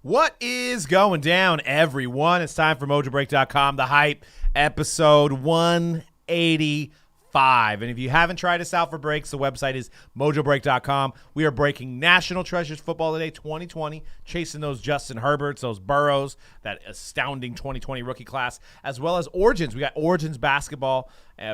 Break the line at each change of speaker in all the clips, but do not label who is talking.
What is going down, everyone? It's time for Mojobreak.com, The Hype, episode 185. And if you haven't tried us out for breaks, the website is Mojobreak.com. We are breaking National Treasures Football today, 2020, chasing those Justin Herberts, those Burrows, that astounding 2020 rookie class, as well as Origins. We got Origins basketball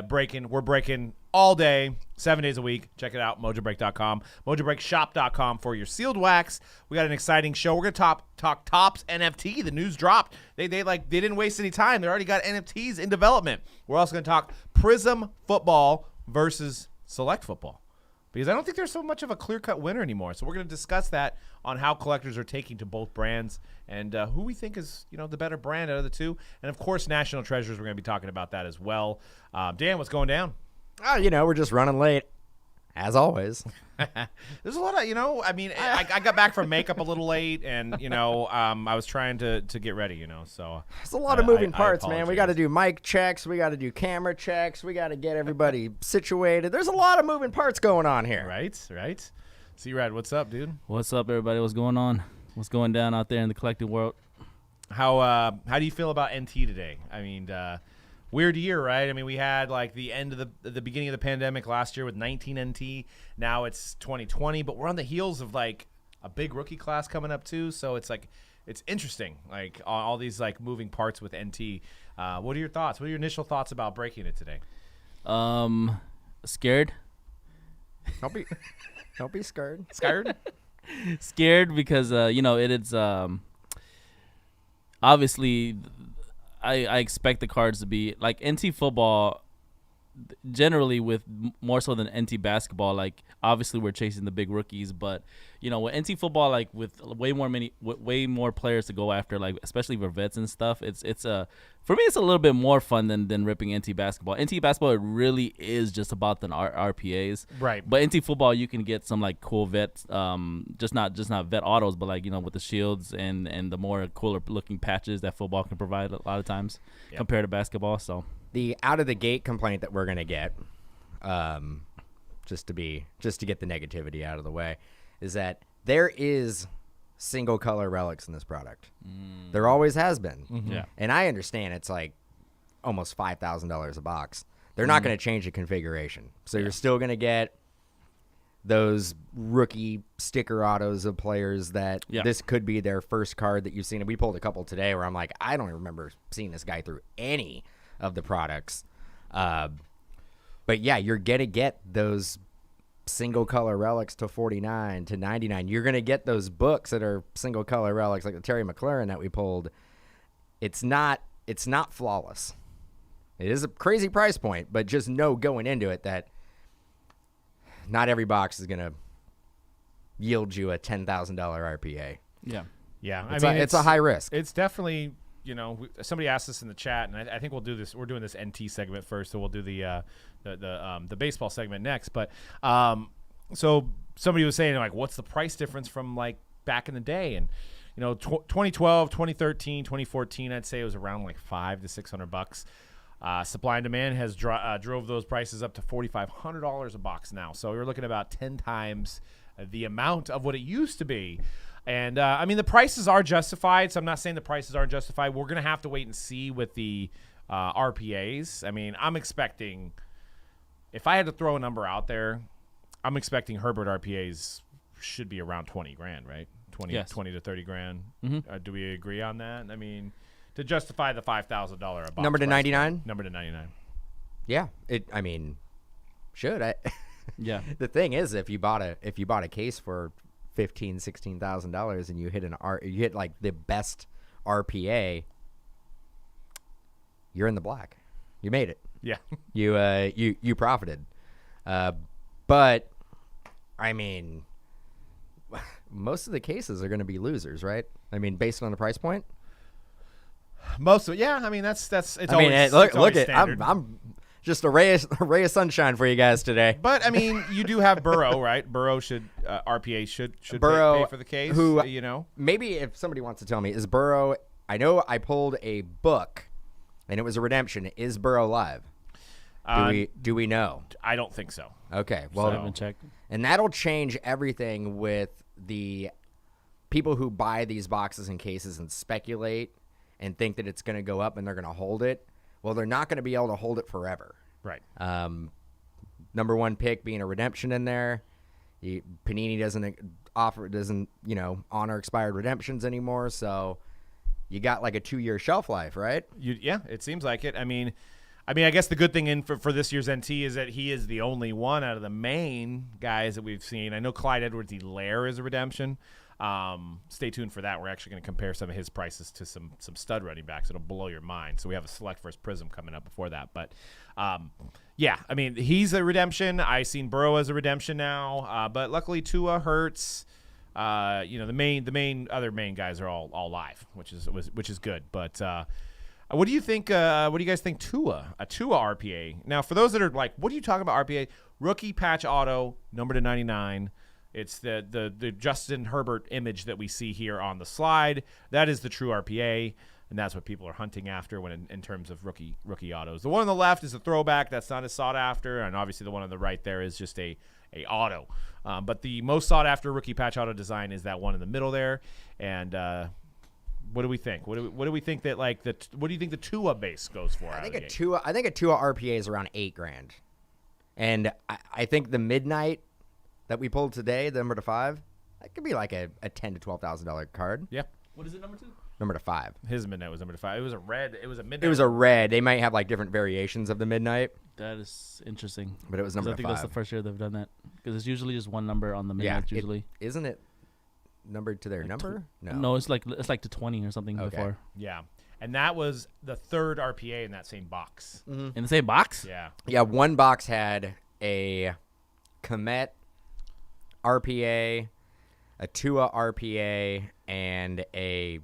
breaking. We're breaking all day, 7 days a week. Check it out, Mojobreak.com, MojobreakShop.com for your sealed wax. We got an exciting show. We're gonna talk Topps NFT. The news dropped. They didn't waste any time. They already got NFTs in development. We're also gonna talk Prizm Football versus Select Football, because I don't think there's so much of a clear-cut winner anymore. So we're gonna discuss that on how collectors are taking to both brands and who we think is the better brand out of the two. And of course, National Treasures. We're gonna be talking about that as well. Dan, what's going down?
Oh, we're just running late, as always.
There's a lot of, I got back from makeup a little late, and, I was trying to get ready, so.
There's a lot of moving parts, man. We got to do mic checks. We got to do camera checks. We got to get everybody situated. There's a lot of moving parts going on here.
Right. C-Rad, what's up, dude?
What's up, everybody? What's going on? What's going down out there in the collective world?
How do you feel about NT today? I mean, weird year, right? I mean, we had like the end of the beginning of the pandemic last year with 19 NT. Now it's 2020, but we're on the heels of like a big rookie class coming up too. So it's like, it's interesting, like all these like moving parts with NT. What are your thoughts? What are your initial thoughts about breaking it today?
Scared.
Don't be scared.
Scared because it is obviously. I expect the cards to be like NT football generally, with more so than NT basketball. Like obviously we're chasing the big rookies, but with NT football, like with way more players to go after, like especially for vets and stuff, it's for me it's a little bit more fun than ripping NT basketball. NT basketball, it really is just about the RPAs,
right?
But NT football, you can get some like cool vets, just not vet autos, but like with the shields and the more cooler looking patches that football can provide a lot of times compared to basketball. So
the out of the gate complaint that we're gonna get, just to get the negativity out of the way, is that there is single color relics in this product. There always has been.
Mm-hmm.
Yeah.
And I understand it's like almost $5,000 a box. They're not going to change the configuration. So you're still going to get those rookie sticker autos of players that this could be their first card that you've seen. And we pulled a couple today where I'm like, I don't even remember seeing this guy through any of the products. But yeah, you're going to get those single color relics to 49 to 99. You're going to get those books that are single color relics like the Terry McLaurin that we pulled. It's not flawless. It is a crazy price point, but just know going into it that not every box is going to yield you a $10,000 RPA.
Yeah.
It's a high risk.
It's definitely, somebody asked us in the chat, and I think we'll do this. We're doing this NT segment first, so we'll do the baseball segment next. But so somebody was saying, like, what's the price difference from like back in the day? And 2012, 2013, 2014, I'd say it was around like $500 to $600. Supply and demand has drove those prices up to $4,500 a box now. So you're looking about 10 times the amount of what it used to be. And the prices are justified. So I'm not saying the prices aren't justified. We're gonna have to wait and see with the RPAs. I mean, I'm expecting, if I had to throw a number out there, I'm expecting Herbert RPAs should be around 20 grand, right? 20 to 30 grand.
Mm-hmm.
Do we agree on that? I mean, to justify the $5,000 a box.
Number to 99?
Number to 99.
Yeah. Should.
Yeah.
The thing is, if you bought a case for $16,000 and you hit like the best RPA, you're in the black. You made it.
Yeah.
You profited. But I mean, most of the cases are going to be losers, right? I mean, based on the price point.
Most of it, yeah. I mean, it's
I
always.
mean, look at
standard.
I'm just a ray of sunshine for you guys today.
But I mean, you do have Burrow, right? Burrow should RPA should
Burrow,
pay for the case.
Who maybe if somebody wants to tell me, is Burrow? I know I pulled a book, and it was a redemption. Is Burrow live? Do we know?
I don't think so.
Okay, well,
I haven't checked.
And that'll change everything with the people who buy these boxes and cases and speculate and think that it's going to go up and they're going to hold it, well, they're not going to be able to hold it forever.
Right.
Number one pick being a redemption in there. Panini doesn't honor expired redemptions anymore, so you got like a 2-year shelf life, right?
Yeah, it seems like it. I mean, I guess the good thing for this year's NT is that he is the only one out of the main guys that we've seen. I know Clyde Edwards-Helaire is a redemption. Stay tuned for that. We're actually going to compare some of his prices to some stud running backs. It'll blow your mind. So we have a Select versus Prizm coming up before that. But yeah, I mean, he's a redemption. I've seen Burrow as a redemption now. But luckily Tua, Hurts, the other main guys are all live, which is good. But what do you think? What do you guys think? Tua RPA. Now, for those that are like, what are you talking about RPA? Rookie patch auto, number to 99. It's the Justin Herbert image that we see here on the slide. That is the true RPA, and that's what people are hunting after when in terms of rookie autos. The one on the left is a throwback that's not as sought after, and obviously the one on the right there is just a auto. But the most sought after rookie patch auto design is that one in the middle there. And what do we think? What do we think that what do you think the Tua base goes for?
I think a Tua RPA is around $8,000, and I think the midnight that we pulled today, the number to 5, that could be like a $10,000 to $12,000 card.
Yeah.
What is it, number 2?
Number to 5.
His midnight was number to 5. It was a red. It was a midnight.
It was a red. They might have like different variations of the midnight.
That is interesting.
But it was number 5.
I think that's the first year they've done that because it's usually just one number on the midnight. Usually,
isn't it numbered to their number?
No, it's like to 20 or something before.
Yeah, and that was the third RPA in that same box.
In the same box?
Yeah.
Yeah, one box had a Komet RPA, a Tua RPA, and a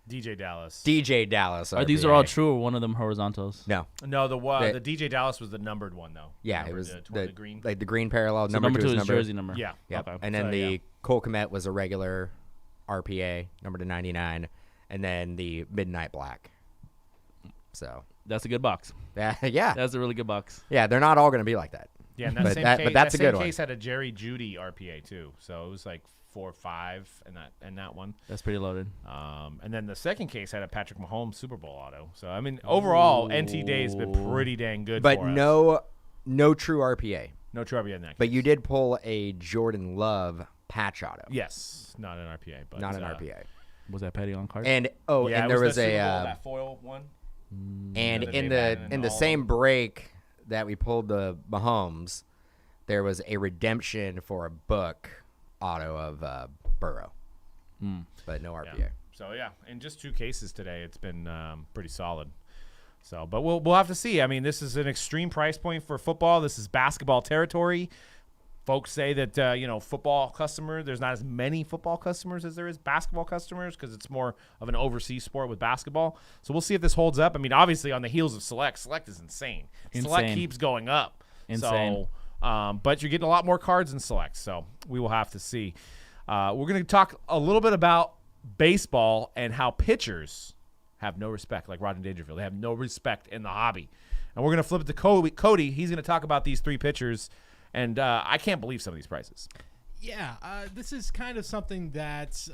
DJ Dallas.
RPA.
These are all true, or one of them horizontals?
No,
the DJ Dallas was the numbered one though.
Yeah, it was
the green.
like the green parallel.
So
number 2
is jersey number.
Yeah.
Yep.
Okay.
And then the Cole Komet was a regular RPA, number to 99, and then the Midnight Black. So
that's a good box.
yeah,
That's a really good box.
yeah. They're not all going to be like that.
Yeah, and that
But
same
that-
case,
but that's
that
a good
same
one.
case had a Jerry Jeudy RPA too, so it was like 4 or 5 in that one.
That's pretty loaded.
And then the second case had a Patrick Mahomes Super Bowl auto. So I mean, overall, NT Day's been pretty dang good.
But
for us.
no true RPA.
no trouble in that.
But
case.
you did pull a Jordan Love patch auto.
Yes, not an RPA, but
Not an RPA.
Was that Petty on card?
And
yeah,
and
it
there was
the Super Bowl,
a
that foil one.
and
that
in
they've added
the
in all
same
of
break that we pulled the Mahomes, there was a redemption for a book auto of Burrow, but no RPA.
Yeah. So yeah, in just 2 cases today, it's been pretty solid. So, but we'll have to see. I mean, this is an extreme price point for football. This is basketball territory. Folks say that football customer. There's not as many football customers as there is basketball customers because it's more of an overseas sport with basketball. So we'll see if this holds up. I mean, obviously on the heels of Select is insane. Select keeps going up.
Insane.
So, but you're getting a lot more cards in Select. So we will have to see. We're going to talk a little bit about baseball and how pitchers have no respect, like Rodney Dangerfield. They have no respect in the hobby. And we're going to flip it to Cody. He's going to talk about these 3 pitchers. And I can't believe some of these prices.
Yeah, this is kind of something that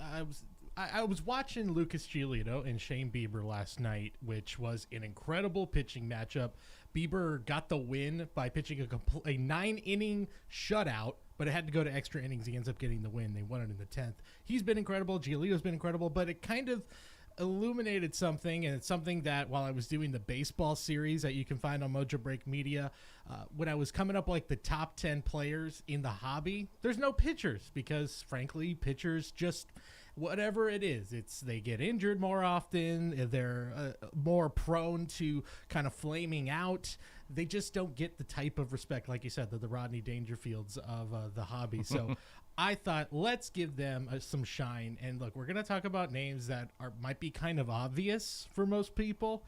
I was watching Lucas Giolito and Shane Bieber last night, which was an incredible pitching matchup. Bieber got the win by pitching a 9-inning shutout, but it had to go to extra innings. He ends up getting the win. They won it in the 10th. He's been incredible. Giolito's been incredible, but it kind of illuminated something, and it's something that while I was doing the baseball series that you can find on Mojobreak Media, when I was coming up like the top 10 players in the hobby, there's no pitchers because frankly pitchers just whatever it is, they get injured more often, they're more prone to kind of flaming out. They just don't get the type of respect, like you said, the Rodney Dangerfields of the hobby. So I thought, let's give them some shine. And look, we're going to talk about names that might be kind of obvious for most people.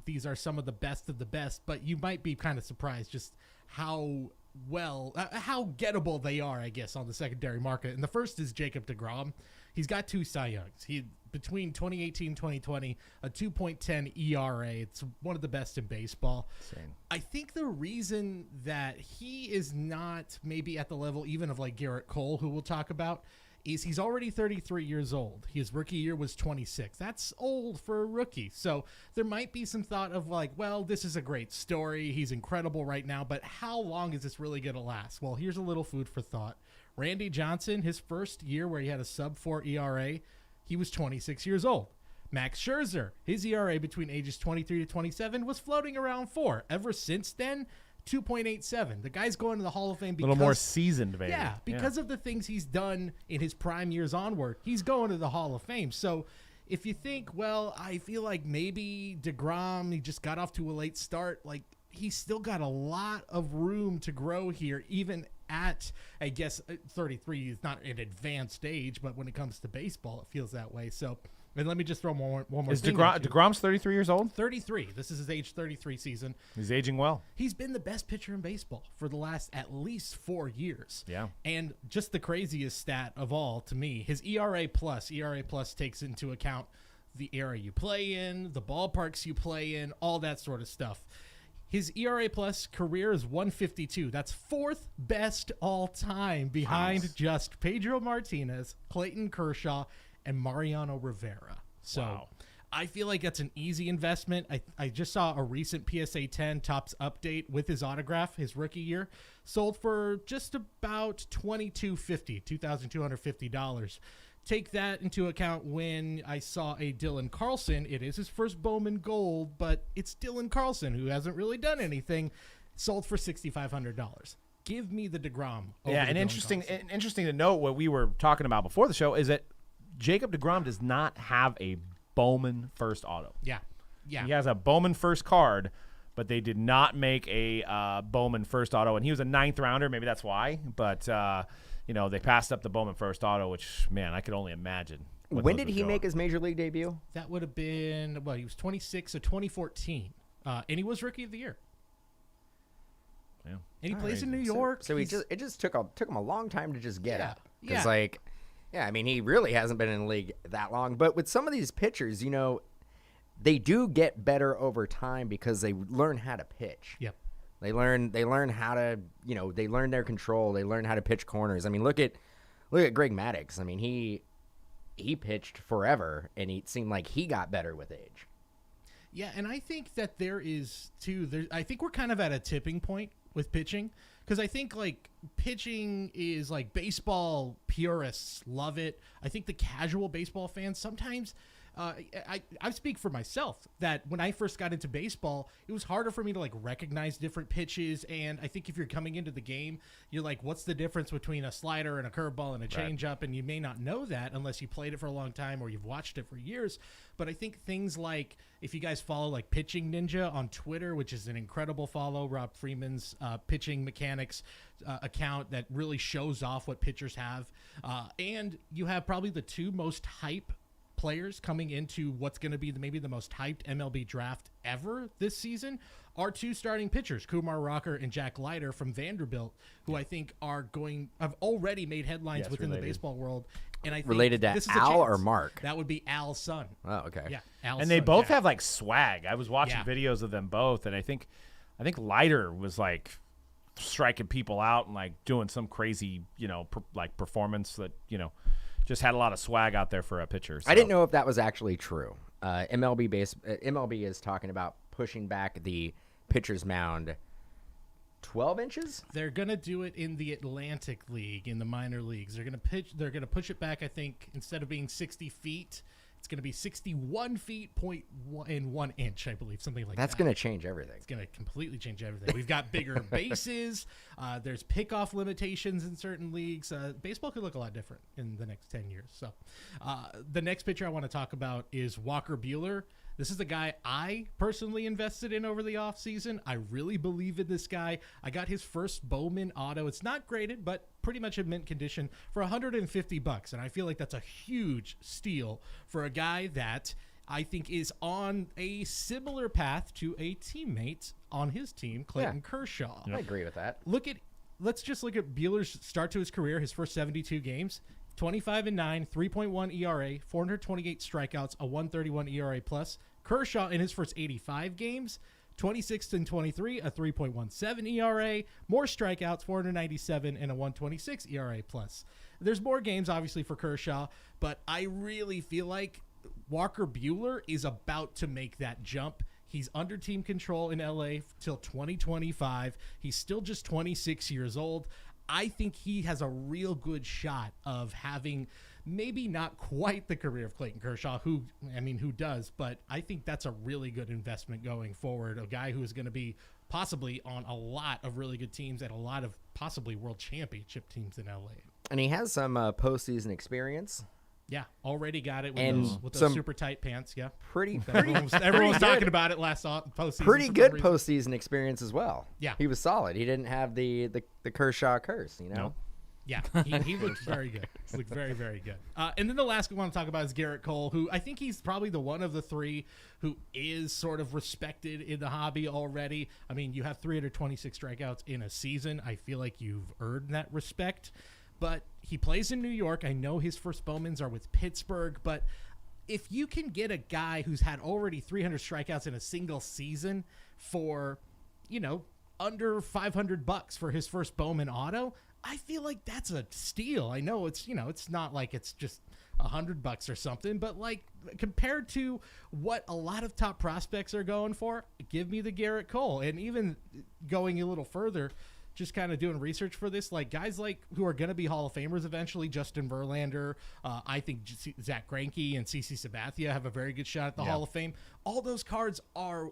These are some of the best, but you might be kind of surprised just how gettable they are, I guess, on the secondary market. And the first is Jacob Degrom. He's got 2 Cy Youngs. Between 2018 and 2020, a 2.10 ERA. It's one of the best in baseball.
Same.
I think the reason that he is not maybe at the level even of like Garrett Cole, who we'll talk about, is he's already 33 years old. His rookie year was 26. That's old for a rookie. So there might be some thought of like, well, this is a great story. He's incredible right now, but how long is this really going to last? Well, here's a little food for thought. Randy Johnson, his first year where he had a sub-4 ERA, he was 26 years old. Max Scherzer, his ERA between ages 23 to 27 was floating around 4. Ever since then, 2.87. The guy's going to the Hall of Fame because
A little more seasoned, maybe.
Yeah, because of the things he's done in his prime years onward. He's going to the Hall of Fame. So if you think, well, I feel like maybe Degrom, he just got off to a late start, like he's still got a lot of room to grow here, even at, I guess, 33 is not an advanced age, but when it comes to baseball, it feels that way. So, and let me just throw one more
Is
thing.
DeGrom's 33 years old?
33. This is his age 33 season.
He's aging well.
He's been the best pitcher in baseball for the last at least 4 years.
Yeah.
And just the craziest stat of all to me, his ERA plus takes into account the area you play in, the ballparks you play in, all that sort of stuff. His ERA plus career is 152. That's 4th best all time behind just Pedro Martinez, Clayton Kershaw, and Mariano Rivera. So
Wow.
I feel like that's an easy investment. I just saw a recent PSA 10 Topps update with his autograph, his rookie year, sold for just about $2,250. Take that into account when I saw a Dylan Carlson. It is his first Bowman Gold, but it's Dylan Carlson, who hasn't really done anything, sold for $6,500. Give me the Degrom. Over
Yeah,
the
and
Dylan Carlson.
interesting to note what we were talking about before the show is that Jacob Degrom does not have a Bowman first auto.
Yeah. Yeah.
He has a Bowman first card, but they did not make a Bowman first auto, and he was a 9th rounder. Maybe that's why. But they passed up the Bowman first auto, which man, I could only imagine.
When did he make his major league debut?
That would have been, well, he was 26, so 2014. And he was Rookie of the Year.
Yeah.
And he plays in New York.
So it just took him a long time to just get up.
Yeah.
Because I mean, he really hasn't been in the league that long. But with some of these pitchers, they do get better over time because they learn how to pitch.
Yep.
They learn how to, they learn their control. They learn how to pitch corners. I mean, look at Greg Maddux. I mean, he pitched forever, and it seemed like he got better with age.
Yeah, and I think that there is too. I think we're kind of at a tipping point with pitching, because I think like pitching is like baseball purists love it. I think the casual baseball fans sometimes. I speak for myself that when I first got into baseball, it was harder for me to like recognize different pitches. And I think if you're coming into the game, you're like, what's the difference between a slider and a curveball and a changeup? And you may not know that unless you played it for a long time or you've watched it for years. But I think things like, if you guys follow like Pitching Ninja on Twitter, which is an incredible follow, Rob Freeman's pitching mechanics account that really shows off what pitchers have. And you have probably the 2 most hype players coming into what's going to be maybe the most hyped MLB draft ever this season are 2 starting pitchers, Kumar Rocker and Jack Leiter from Vanderbilt, who I think have already made headlines within the baseball world. And I think
related to
this is
Al or Mark?
That would be Al's son.
Oh, okay.
Yeah, Al's
And they
son,
both
Jack.
have like swag. I was watching videos of them both, and I think Leiter was like striking people out and like doing some crazy, performance that, just had a lot of swag out there for a pitcher. So.
I didn't know if that was actually true. MLB is talking about pushing back the pitcher's mound 12 inches.
They're gonna do it in the Atlantic League, in the minor leagues. They're gonna push it back. I think instead of being 60 feet, it's gonna be 61 feet point 1 inch, I believe, something like that.
That's gonna change everything.
It's going to completely change everything. We've got bigger bases. There's pickoff limitations in certain leagues. Baseball could look a lot different in the next 10 years. So the next pitcher I want to talk about is Walker Bueller. This is a guy I personally invested in over the offseason. I really believe in this guy. I got his first Bowman auto. It's not graded, but pretty much in mint condition for $150. And I feel like that's a huge steal for a guy that I think is on a similar path to a teammate on his team, Clayton Kershaw.
I agree with that.
Let's just look at Bueller's start to his career, his first 72 games. 25-9, 3.1 ERA, 428 strikeouts, a 131 ERA plus. Kershaw in his first 85 games, 26th and 23, a 3.17 ERA, more strikeouts, 497, and a 126 ERA plus. There's more games, obviously, for Kershaw, but I really feel like Walker Bueller is about to make that jump. He's under team control in LA till 2025. He's still just 26 years old. I think he has a real good shot of having maybe not quite the career of Clayton Kershaw, who does, but I think that's a really good investment going forward. A guy who is going to be possibly on a lot of really good teams and a lot of possibly world championship teams in LA.
And he has some postseason experience.
Yeah, already got it with those super tight pants. Yeah, everyone was talking about it last postseason.
Pretty good postseason experience as well.
Yeah,
he was solid. He didn't have the Kershaw curse, you know.
No. Yeah, he looked very good. He looked very, very good. And then the last one I want to talk about is Garrett Cole, who I think he's probably the one of the three who is sort of respected in the hobby already. I mean, you have 326 strikeouts in a season. I feel like you've earned that respect. But he plays in New York. I know his first Bowmans are with Pittsburgh, but if you can get a guy who's had already 300 strikeouts in a single season for, under $500 for his first Bowman auto, I feel like that's a steal. I know it's not like it's just $100 or something, but like compared to what a lot of top prospects are going for, give me the Garrett Cole. And even going a little further, just kind of doing research for this, like guys like who are going to be Hall of Famers eventually, Justin Verlander, I think Zach Greinke and CC Sabathia have a very good shot at the Hall of Fame. All those cards are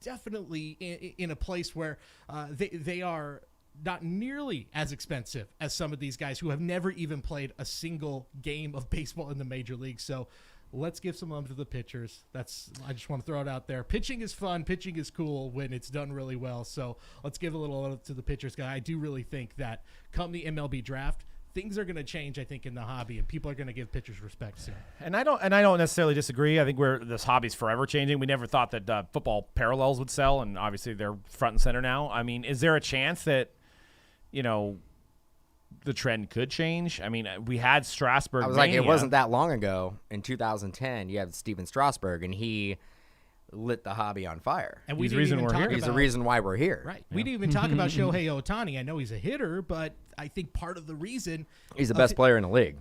definitely in a place where they are not nearly as expensive as some of these guys who have never even played a single game of baseball in the major leagues. So let's give some love to the pitchers. I just want to throw it out there. Pitching is fun. Pitching is cool when it's done really well. So let's give a little love to the pitchers guy. I do really think that come the MLB draft, things are going to change, I think, in the hobby, and people are going to give pitchers respect soon.
And I don't necessarily disagree. I think this hobby's forever changing. We never thought that football parallels would sell, and obviously they're front and center now. I mean, is there a chance that the trend could change? I mean, we had Strasburg.
I was like, it wasn't that long ago. In 2010, you had Steven Strasburg, and he lit the hobby on fire.
And he's the reason
why we're here.
Right. Yeah. We didn't even talk about Shohei Ohtani. I know he's a hitter, but I think part of the reason
he's the best player in the league.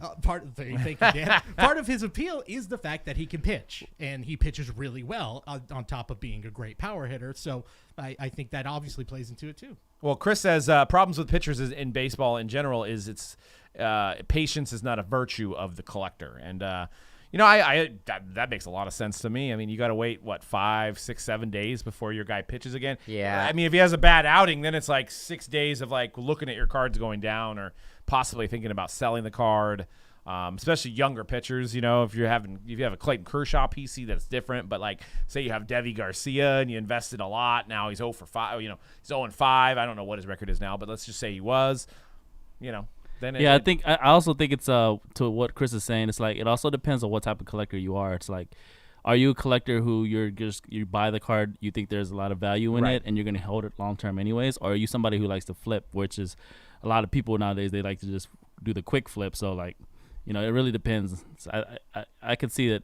Thank you, Dan. Part of his appeal is the fact that he can pitch, and he pitches really well on top of being a great power hitter. So I think that obviously plays into it too.
Well, Chris says problems with pitchers in baseball in general is it's patience is not a virtue of the collector, and that makes a lot of sense to me. I mean, you got to wait 5, 6, 7 days before your guy pitches again.
Yeah.
I mean, if he has a bad outing, then it's like 6 days of like looking at your cards going down, or possibly thinking about selling the card. Especially younger pitchers, if you have a Clayton Kershaw PC, that's different. But like, say you have Devi Garcia and you invested a lot, now he's 0 for 5. He's 0-5. I don't know what his record is now, but let's just say he was. Then
I also think it's to what Chris is saying. It's like it also depends on what type of collector you are. It's like, are you a collector who you buy the card, you think there's a lot of value in it, and you're going to hold it long term anyways, or are you somebody who likes to flip, which is a lot of people nowadays, they like to just do the quick flip. So like, it really depends. So I could see that,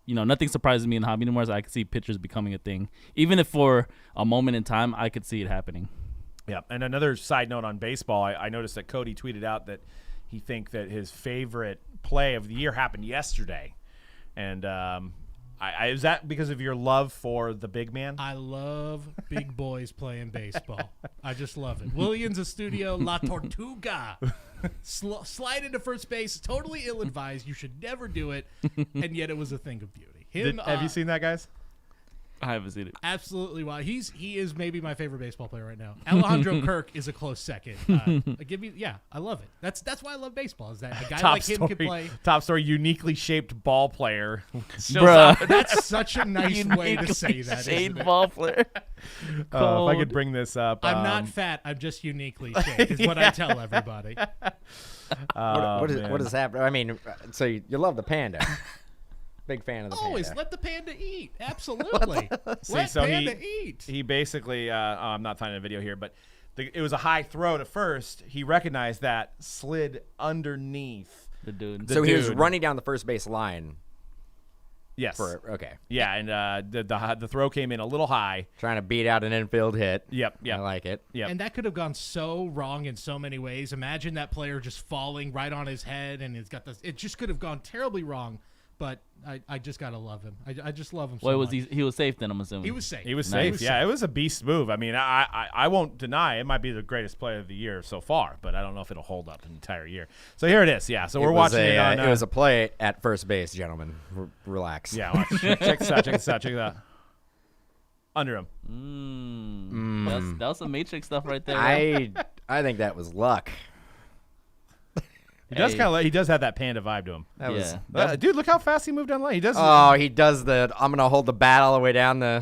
nothing surprises me in the hobby anymore. So I could see pitchers becoming a thing, even if for a moment in time, I could see it happening.
Yeah, and another side note on baseball, I noticed that Cody tweeted out that he think that his favorite play of the year happened yesterday, and is that because of your love for the big man?
I love big boys playing baseball. I just love it. Williams Estudio, La Tortuga. Slide into first base, totally ill-advised. You should never do it, and yet it was a thing of beauty.
Have you seen that, guys?
I haven't seen it.
Absolutely wild. He is maybe my favorite baseball player right now. Alejandro Kirk is a close second. I love it. That's why I love baseball. Is that a guy like him can play?
Top story: uniquely shaped ball player.
Bruh.
That's such a nice way to say that.
Shaped ball player.
If I could bring this up,
I'm not fat. I'm just uniquely shaped. Is what I tell everybody.
What is happening? I mean, so you love the panda. Big fan of the
Always
panda.
let the panda eat. Absolutely. Let panda eat.
He basically, I'm not finding a video here, but it was a high throw at first. He recognized that, slid underneath
the dude.
He was running down the first base line,
Yes.
Okay.
Yeah, and the throw came in a little high.
Trying to beat out an infield hit.
Yep.
I like it.
Yep.
And that could have gone so wrong in so many ways. Imagine that player just falling right on his head, and it's got this. It just could have gone terribly wrong. But I just gotta love him. I just love him. So
was
much.
he was safe then? I'm assuming
He was safe.
He was
Nice.
safe. Yeah, it was a beast move. I mean, I won't deny it might be the greatest play of the year so far, but I don't know if it'll hold up an entire year. So here it is. Yeah. So we're watching it on.
It was a play at first base, gentlemen. Relax.
Yeah. Watch. Check this out. Check this out. Check it out. Under him.
That was some Matrix stuff right there.
I think that was luck.
He does he does have that panda vibe to him.
That was.
Dude, look how fast he moved down the line. He does.
Oh, he does the. I'm gonna hold the bat all the way down the.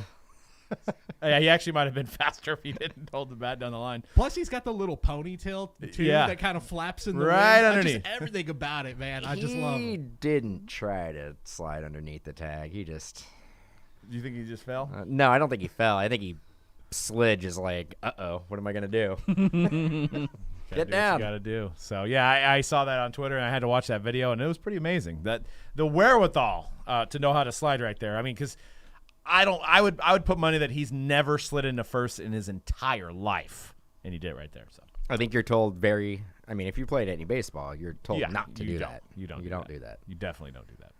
Yeah, he actually might have been faster if he didn't hold the bat down the line.
Plus, he's got the little ponytail too that kind of flaps in the
right
wind.
underneath.
Just everything about it, man. I just love
He
him.
didn't try to slide underneath the tag. He just.
Do you think he just fell?
No, I don't think he fell. I think he slid. Just like, what am I gonna do? Get down.
Got to do. So yeah, I saw that on Twitter and I had to watch that video and it was pretty amazing. That the wherewithal to know how to slide right there. I mean, because I would put money that he's never slid into first in his entire life, and he did it right there. So
I think you're told if you played any baseball, you're told
yeah,
not to
you
do
don't.
that.
You don't do that. You definitely don't do that.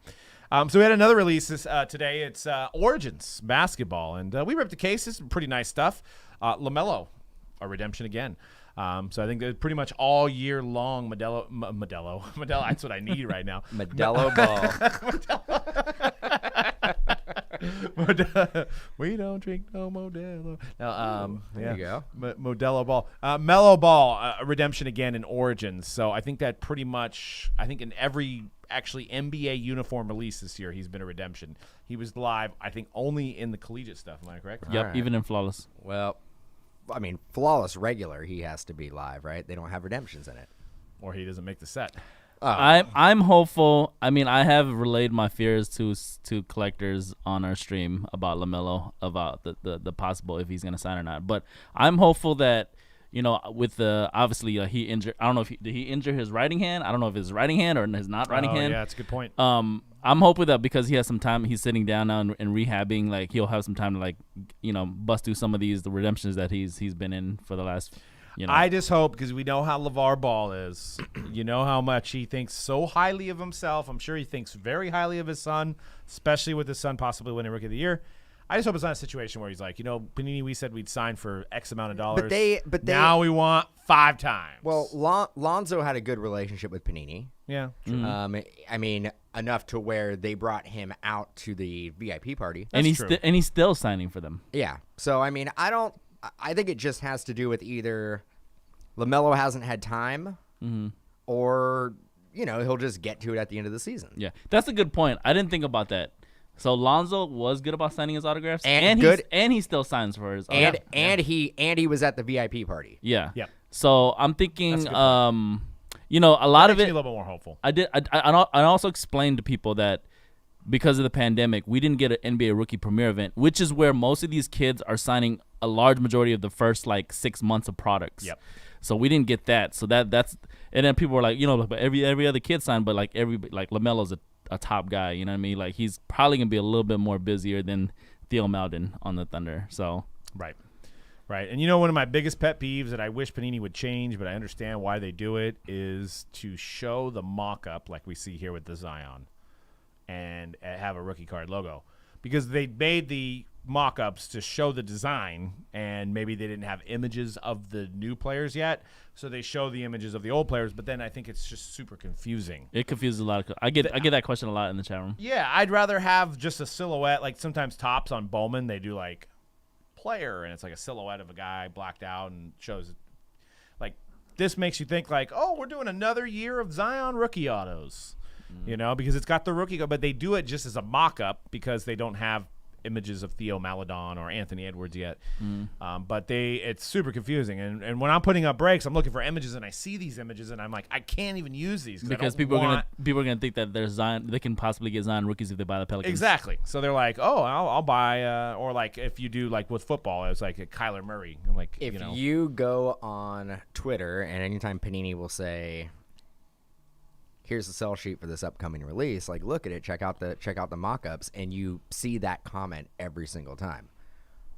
So we had another release today. It's Origins basketball, and we ripped the cases. Pretty nice stuff. LaMelo, a redemption again. So I think that pretty much all year long, Modelo. That's what I need right now.
Modelo ball.
We don't drink no Modelo. Now,
There you go.
Modelo ball. Mellow ball, a redemption again in Origins. So I think that pretty much, in every actually NBA uniform release this year, he's been a redemption. He was live, I think, only in the collegiate stuff. Am I correct?
Yep,
Right.
even in Flawless.
Well, flawless regular, he has to be live, right? They don't have redemptions in it.
Or he doesn't make the set.
I'm hopeful. I mean, I have relayed my fears to collectors on our stream about LaMelo, about the possible if he's going to sign or not. But I'm hopeful that, with the obviously he injured. I don't know did he injure his writing hand. I don't know if his writing hand or his not writing hand.
Yeah, that's a good point.
I'm hoping that because he has some time, he's sitting down now and rehabbing. Like he'll have some time to bust through some of the redemptions that he's been in for the last.
I just hope, because we know how LeVar Ball is. You know how much he thinks so highly of himself. I'm sure he thinks very highly of his son, especially with his son possibly winning Rookie of the Year. I just hope it's not a situation where he's like, Panini, we said we'd sign for X amount of dollars. But now we want 5 times.
Well, Lonzo had a good relationship with Panini.
Yeah.
True. Enough to where they brought him out to the VIP party.
And he's still signing for them.
Yeah. So I think it just has to do with either LaMelo hasn't had time, or he'll just get to it at the end of the season.
Yeah, that's a good point. I didn't think about that. So Lonzo was good about signing his autographs,
and
he still signs for his autographs.
And he was at the VIP party.
Yeah.
Yeah.
So I'm thinking, a lot of it.
A little bit more hopeful.
I also explained to people that because of the pandemic, we didn't get an NBA rookie premiere event, which is where most of these kids are signing a large majority of the first 6 months of products.
Yep.
So we didn't get that. So that's and then people were like, but every other kid signed, but LaMelo's a top guy. You know what I mean? He's probably gonna be a little bit more busier than Theo Maledon on the Thunder. So
right. And one of my biggest pet peeves that I wish Panini would change, but I understand why they do it, is to show the mock-up like we see here with the Zion and have a rookie card logo, because they made the mock-ups to show the design, and maybe they didn't have images of the new players yet, so they show the images of the old players, but then I think it's just super confusing.
It confuses a lot. I get that question a lot in the chat room.
Yeah, I'd rather have just a silhouette. Sometimes tops on Bowman, they do player, and it's a silhouette of a guy blacked out and shows this makes you think we're doing another year of Zion rookie autos, because it's got the rookie, but they do it just as a mock-up because they don't have images of Theo Maledon or Anthony Edwards yet. But it's super confusing. And when I'm putting up breaks, I'm looking for images, and I see these images, and I'm like, I can't even use these
because people are gonna think that there's Zion. They can possibly get Zion rookies if they buy the Pelicans.
Exactly. So they're like, oh, I'll buy, or if you do with football, it's a Kyler Murray. I'm like,
if you go on Twitter, and anytime Panini will say, here's the sell sheet for this upcoming release. Like, look at it, check out the mock-ups, and you see that comment every single time.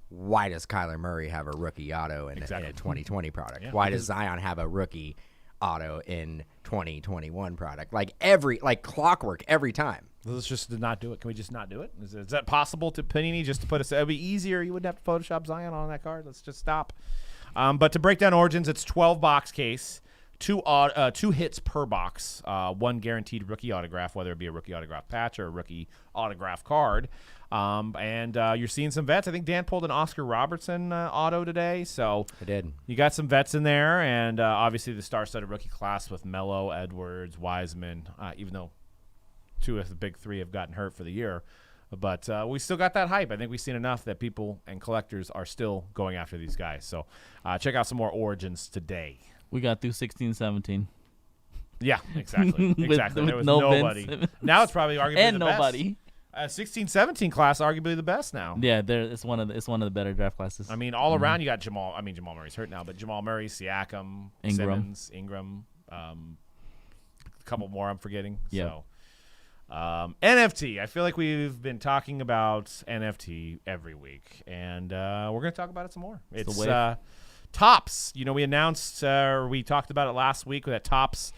Why does Kyler Murray have a rookie auto in a 2020 product? Why does Zion have a rookie auto in 2021 product? Like clockwork every time.
Let's just not do it. Can we just not do it? Is that possible to Panini just to put it'd be easier? You wouldn't have to Photoshop Zion on that card. Let's just stop. But to break down Origins, it's 12 box case, two hits per box, one guaranteed rookie autograph, whether it be a rookie autograph patch or a rookie autograph card. And you're seeing some vets. I think Dan pulled an Oscar Robertson auto today. So
I did.
You got some vets in there, and obviously the star-studded rookie class with Mello, Edwards, Wiseman, even though 2 of the big 3 have gotten hurt for the year. But we still got that hype. I think we've seen enough that people and collectors are still going after these guys. So check out some more Origins today.
We got through 16-17.
Yeah, exactly. Exactly. There was
no
nobody.
Vince.
Now it's probably arguably
and
the
nobody.
best. 16-17 class, arguably the best now.
Yeah, it's one of the better draft classes.
I mean, all around you got Jamal. I mean, Jamal Murray's hurt now, but Jamal Murray, Siakam, Simmons, Ingram, a couple more I'm forgetting.
Yep.
So. NFT. I feel like we've been talking about NFT every week, and we're going to talk about it some more. It's Topps. You know, we announced, we talked about it last week that Topps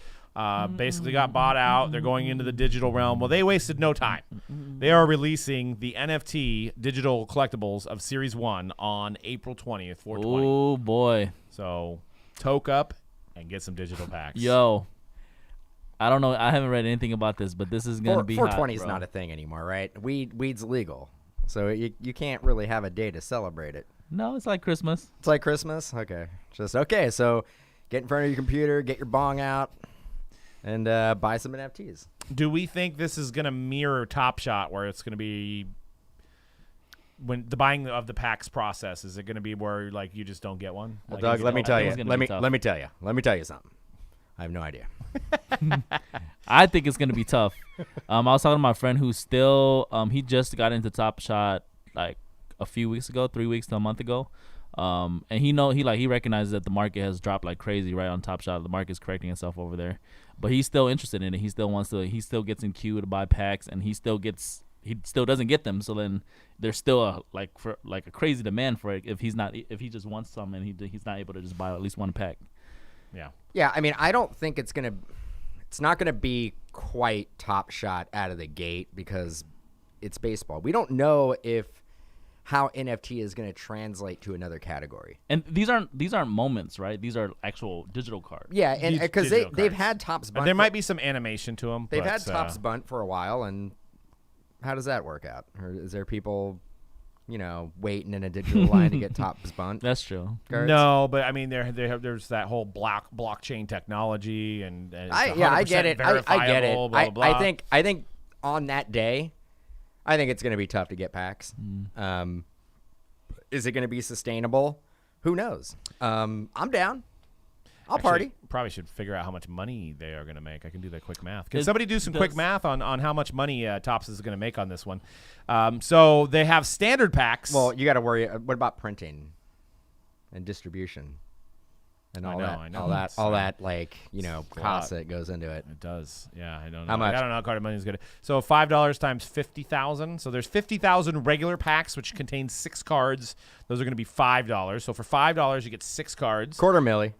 basically got bought out. They're going into the digital realm. Well, they wasted no time. They are releasing the NFT digital collectibles of Series 1 on April 20th, 420.
Oh, boy.
So, toke up and get some digital packs.
Yo. I don't know. I haven't read anything about this, but this is going to be
420 is
hot,
not a thing anymore, right? Weed's legal, so you can't really have a day to celebrate it.
No, it's like Christmas.
It's like Christmas? Okay. Okay, so get in front of your computer, get your bong out, and buy some NFTs.
Do we think this is going to mirror Top Shot, where it's going to be when the buying of the packs process? Is it going to be where like you just don't get one?
Well,
like,
Doug, let me tell you something. I have no idea.
I think it's gonna be tough. I was talking to my friend who's still he just got into Top Shot like a few weeks ago, 3 weeks to a month ago. And he recognizes that the market has dropped like crazy right on Top Shot. The market's correcting itself over there. But he's still interested in it. He still gets in queue to buy packs, and he still doesn't get them. So then there's still a crazy demand for it if he just wants some and he's not able to just buy at least one pack.
Yeah.
Yeah, I mean, I don't think it's not gonna be quite Top Shot out of the gate because it's baseball. We don't know how NFT is gonna translate to another category.
And these aren't moments, right? These are actual digital cards.
Yeah, and because they've had Topps Bunt.
There might be some animation to them.
They've had Topps Bunt for a while, and how does that work out? Or is there people, waiting in a digital line to get Topps Bunt?
That's true.
Cards?
No, but I mean, there's that whole blockchain technology, and
I get it. I get it.
Blah, blah, blah.
I think on that day, I think it's going to be tough to get packs. Is it going to be sustainable? Who knows? I'm down. I'll party.
Probably should figure out how much money they are going to make. I can do that quick math. Can somebody do some quick math on how much money Topps is going to make on this one? So they have standard packs.
Well, you got to worry. What about printing and distribution and all that?
I know.
All that cost that goes into it.
It does. Yeah, I don't know.
How much?
I don't know how card money is good. So $5 times 50,000. So there's 50,000 regular packs, which contain 6 cards. Those are going to be $5. So for $5, you get 6 cards.
$250,000.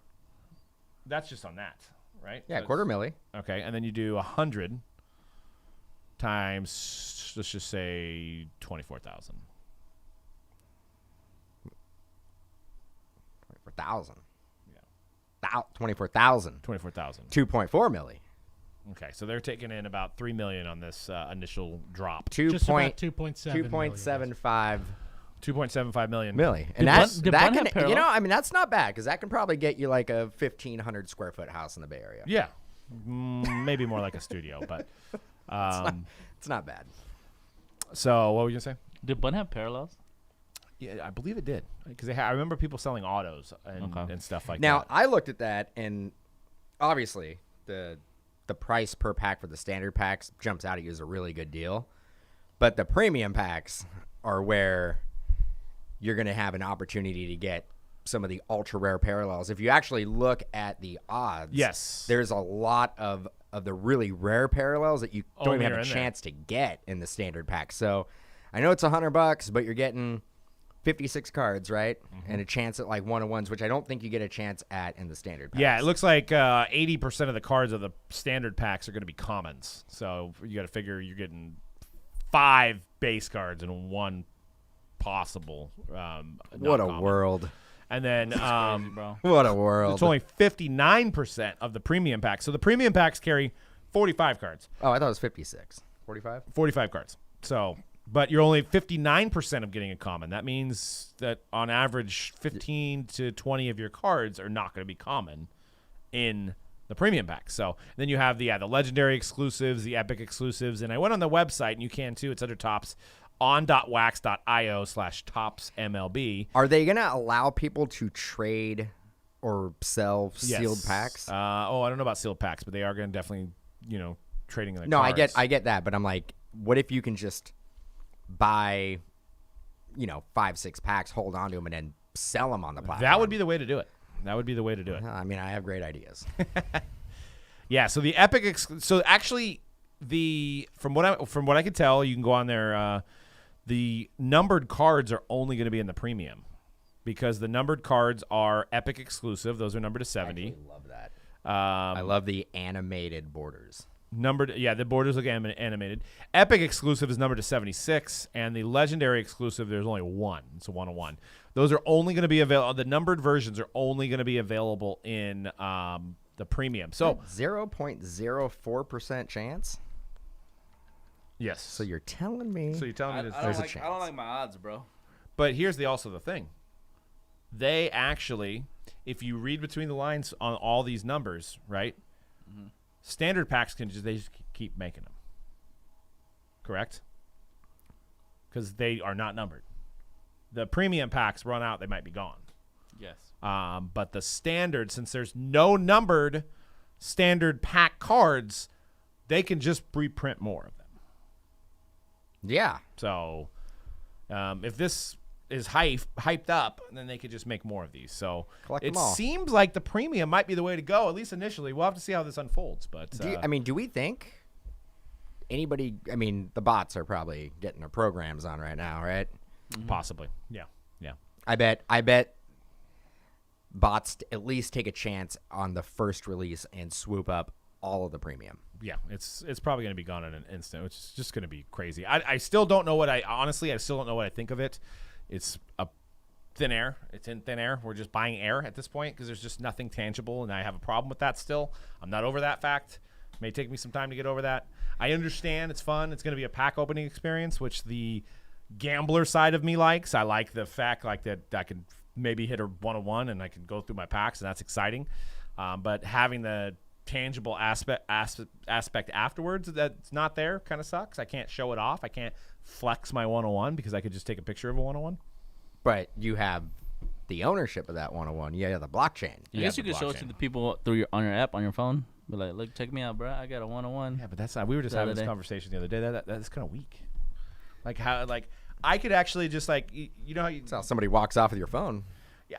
That's just on that, right?
Yeah,
So
$250,000.
Okay, and then you do 100 times, let's just say 24,000.
24,000.
Yeah.
24,000.
24,000.
2.4 million.
Okay, so they're taking in about $3 million on this initial drop.
Just about 2.7
2.75
$2.75 million.
And
did
that
Bun have
can,
parallel?
I mean, that's not bad because that can probably get you like a 1,500 square foot house in the Bay Area.
Yeah, maybe more like a studio, but
it's not bad.
So what were you gonna say?
Did Bun have parallels?
Yeah, I believe it did because I remember people selling autos and stuff like that.
Now I looked at that, and obviously the price per pack for the standard packs jumps out at you as a really good deal, but the premium packs are where you're going to have an opportunity to get some of the ultra rare parallels. If you actually look at the odds,
yes,
there's a lot of of the really rare parallels that you don't
Only
even
are
have a
in
chance to get in the standard pack. So I know it's $100, but you're getting 56 cards, right? And a chance at like one-on-ones, which I don't think you get a chance at in the standard packs.
Yeah, it looks like 80% of the cards of the standard packs are going to be commons. So you got to figure you're getting 5 base cards and 1 possible.
What a
non-common.
world.
And then
Crazy, bro.
What a world.
it's only 59% of the premium packs. So the premium packs carry 45 cards,
Oh, I thought it was 56. 45?
45 cards. So, but you're only 59% of getting a common. That means that on average, 15 to 20 of your cards are not going to be common in the premium pack. So then you have the legendary exclusives, the epic exclusives, and I went on the website, and you can too. It's under Tops, on.wax.io/TopsMLB.
Are they going to allow people to trade or sell
Yes.
sealed packs?
I don't know about sealed packs, but they are going to definitely, trading in the
No,
cards.
I get that, but I'm like, what if you can just buy, 5-6 packs, hold on to them, and then sell them on the platform?
That would be the way to do it.
I mean, I have great ideas.
Yeah. So the epic. So actually, from what I could tell, you can go on there. The numbered cards are only going to be in the premium because the numbered cards are epic exclusive. Those are numbered to 70.
I love that. I love the animated borders.
The borders look animated. Epic exclusive is numbered to 76, and the legendary exclusive, there's only 1. It's a 1-on-1. Those are only going to be available. The numbered versions are only going to be available in the premium. So
0.04% chance.
yes.
So you're telling me?
So you're telling me
there's a
I
chance.
don't like my odds, bro.
But here's also the thing. They actually, if you read between the lines on all these numbers, right?
Mm-hmm.
Standard packs they just keep making them. Correct? Because they are not numbered. The premium packs run out, they might be gone.
Yes.
But the standard, since there's no numbered standard pack cards, they can just reprint more of them.
Yeah.
So if this is hyped up, then they could just make more of these. So
Collect
it
them all.
seems like the premium might be the way to go, at least initially. We'll have to see how this unfolds. But
Do we think anybody? I mean, the bots are probably getting their programs on right now, right?
possibly, yeah.
I bet bots at least take a chance on the first release and swoop up all of the premium.
Yeah, it's probably going to be gone in an instant, which is just going to be crazy. I still don't know I still don't know what I think of it. It's a thin air. It's in thin air. We're just buying air at this point because there's just nothing tangible, and I have a problem with that still. I'm not over that fact. It may take me some time to get over that. I understand it's fun. It's going to be a pack opening experience, which the gambler side of me likes. I like the fact that I can maybe hit a 1-on-1 and I can go through my packs, and that's exciting. But having the tangible aspect afterwards that's not there kind of sucks. I can't show it off. I can't flex my 101 because I could just take a picture of a 101.
But you have the ownership of that 101. You have the blockchain.
I guess you could show it to the people on your app on your phone. Be like, look, check me out, bro. I got a 101.
Yeah, but that's not. We were just having this conversation the other day. That's kind of weak. Like how I could actually just how you
That's how somebody walks off with your phone.
yeah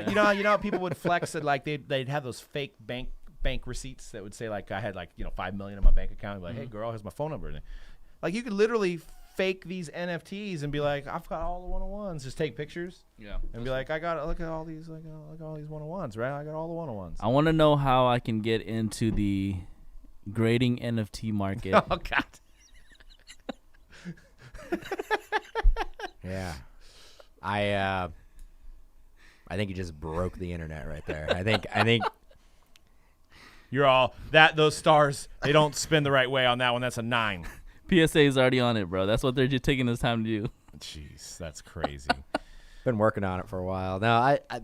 you know how people would flex and they'd have those fake bank receipts that would say I had $5 million in my bank account. Like, hey girl, here's my phone number. And you could literally fake these NFTs and be like, I've got all the 101s. Just take pictures.
Yeah.
And be like, look at all these 101s, right? I got all the 101s.
I want to know how I can get into the grading NFT market.
Oh God.
Yeah. I think you just broke the internet right there. I think
You're all those stars, they don't spin the right way on that one. That's a 9.
PSA is already on it, bro. That's what they're just taking this time to do.
Jeez, that's crazy.
been working on it for a while. No, I'm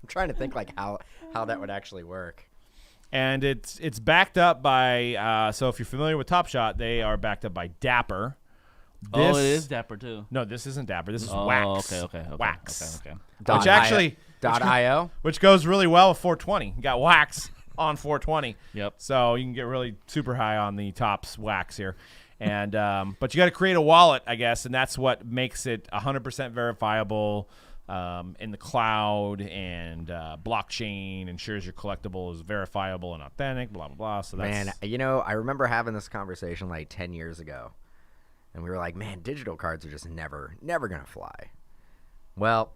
trying to think how that would actually work.
And it's backed up by so if you're familiar with Top Shot, they are backed up by Dapper.
It is Dapper too.
No, this isn't Dapper. This is
Oh,
Wax.
okay.
Wax.
Okay.
Which actually
.io.
which goes really well with 420. You got Wax on 420.
Yep.
So you can get really super high on the Topps Wax here. And but you got to create a wallet, I guess, and that's what makes it 100% verifiable. in the cloud, and blockchain ensures your collectible is verifiable and authentic, blah, blah, blah. So that's...
Man, you know, I remember having this conversation like 10 years ago, and we were like, man, digital cards are just never going to fly. Well,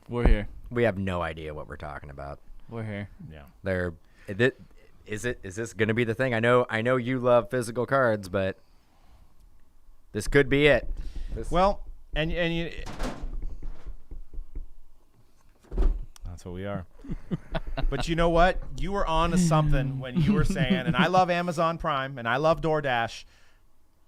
We're here.
we have no idea what we're talking about.
We're here.
Yeah.
Is this going to be the thing? I know you love physical cards, but this could be it.
Well, and you... That's what we are. But you know what? You were on to something when you were saying, and I love Amazon Prime, and I love DoorDash,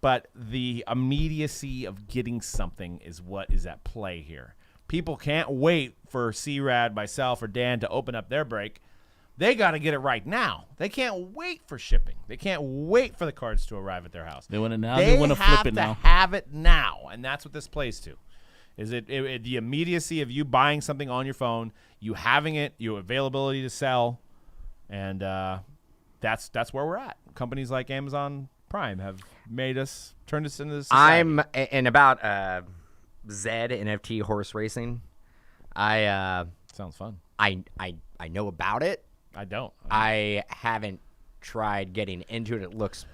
but the immediacy of getting something is what is at play here. People can't wait for C-Rad, myself, or Dan to open up their break. They got to get it right now. They can't wait for shipping. They can't wait for the cards to arrive at their house.
They want it now. They want to flip it now.
They have to have it now, and that's what this plays to. Is it the immediacy of you buying something on your phone, you having it, your availability to sell, and that's where we're at. Companies like Amazon Prime have turned us into this society.
And about Zed NFT horse racing.
Sounds fun.
I know about it.
I don't.
I haven't tried getting into it. It looks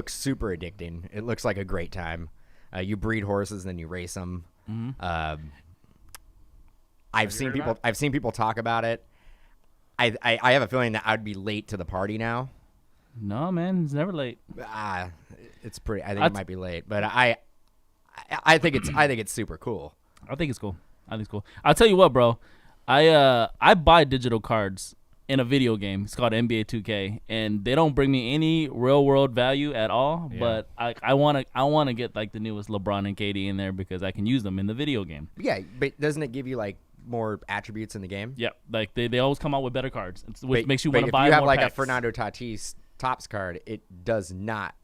super addicting. It looks like a great time. You breed horses and then you race them.
Mm-hmm.
I've seen people talk about it. I have a feeling that I'd be late to the party now.
No, man, it's never late.
It's pretty. I think it might be late, but I think it's super cool.
I think it's cool. I'll tell you what, bro. I buy digital cards in a video game. It's called NBA 2K, and they don't bring me any real world value at all. Yeah. But I want to get like the newest LeBron and KD in there because I can use them in the video game.
Yeah, but doesn't it give you like more attributes in the game?
Yeah, like they always come out with better cards, which makes you want to buy more.
If you have like
packs.
a Fernando Tatis Topps card, it does not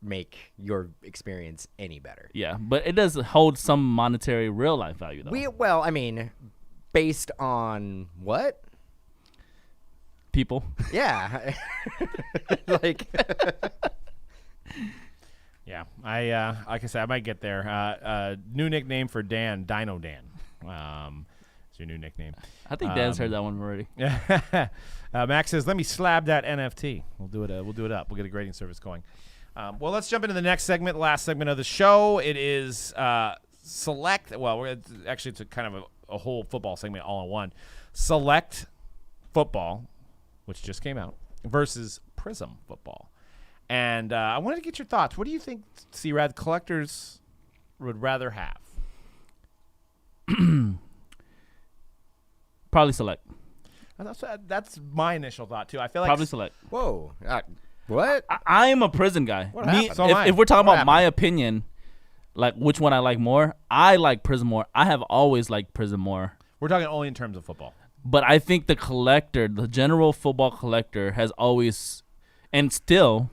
make your experience any better.
Yeah, but it does hold some monetary real life value though.
Well, I mean, based on what?
People.
Yeah. Like
yeah. Like I said, I might get there. New nickname for Dan, Dino Dan. It's your new nickname.
I think Dan's heard that one already.
Max says, "Let me slab that NFT. We'll do it. We'll do it up. We'll get a grading service going." Well, let's jump into the next segment, last segment of the show. It is Select. Well, it's a kind of a whole football segment all in one. Select Football, which just came out, versus Prizm Football. And I wanted to get your thoughts. What do you think C-Rad collectors would rather have?
Probably Select.
That's my initial thought, too. I feel like
probably Select.
whoa. What?
I am a Prizm guy.
What happened?
So am I.
If we're talking
What
about
happened?
my opinion, like which one I like more, I like Prizm more. I have always liked Prizm more.
We're talking only in terms of football.
But I think the collector, the general football collector, has always, and still,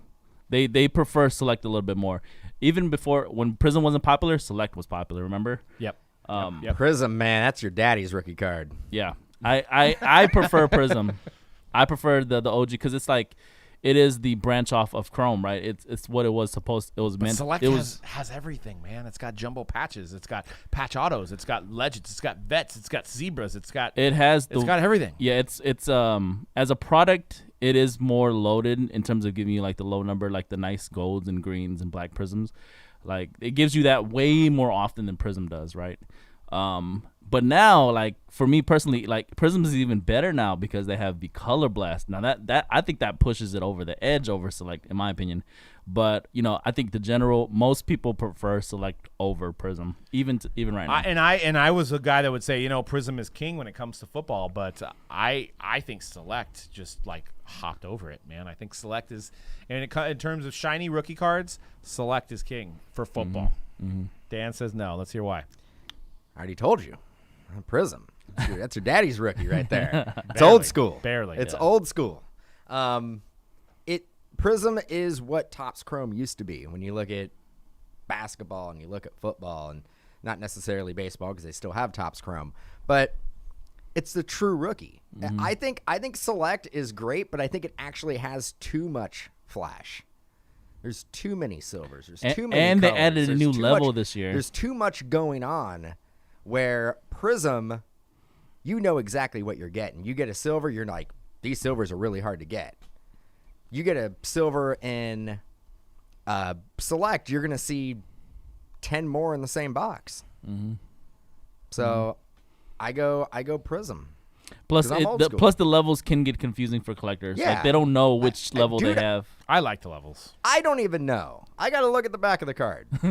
they prefer Select a little bit more. Even before, when Prizm wasn't popular, Select was popular. Remember?
Yep.
Yep.
Prizm, man, that's your daddy's rookie card.
Yeah, I prefer Prizm. I prefer the OG because it's like it is the branch off of Chrome, right? It's what it was supposed. It was
But
meant.
Select
it was
has everything, man. It's got jumbo patches. It's got patch autos. It's got legends. It's got vets. It's got zebras. It's got everything.
Yeah, it's as a product, it is more loaded in terms of giving you like the low number, like the nice golds and greens and black prisms. Like it gives you that way more often than Prizm does, right? But now, like for me personally, like Prizm is even better now because they have the color blast. Now that I think that pushes it over the edge over Select, in my opinion. But I think most people prefer Select over Prizm, even right now.
I was a guy that would say Prizm is king when it comes to football, but I think Select just like hopped over it, man. I think Select is, and in terms of shiny rookie cards, Select is king for football.
Mm-hmm.
Dan says no. Let's hear why.
I already told you. Prizm. That's your daddy's rookie right there. It's old school.
Barely.
It's old school. Prizm is what Topps Chrome used to be when you look at basketball and you look at football, and not necessarily baseball because they still have Topps Chrome, but it's the true rookie. Mm-hmm. I think Select is great, but I think it actually has too much flash. There's too many silvers. There's too many
and
colors.
they added a new level
much,
this year.
There's too much going on Where Prizm, you know exactly what you're getting. You get a silver, you're like, these silvers are really hard to get. You get a silver in Select, you're going to see 10 more in the same box.
Mm-hmm.
So I go Prizm.
Plus,
I'm old school.
the levels can get confusing for collectors.
Yeah.
Like they don't know which level
dude,
they have.
I like the levels.
I don't even know. I got to look at the back of the card.
I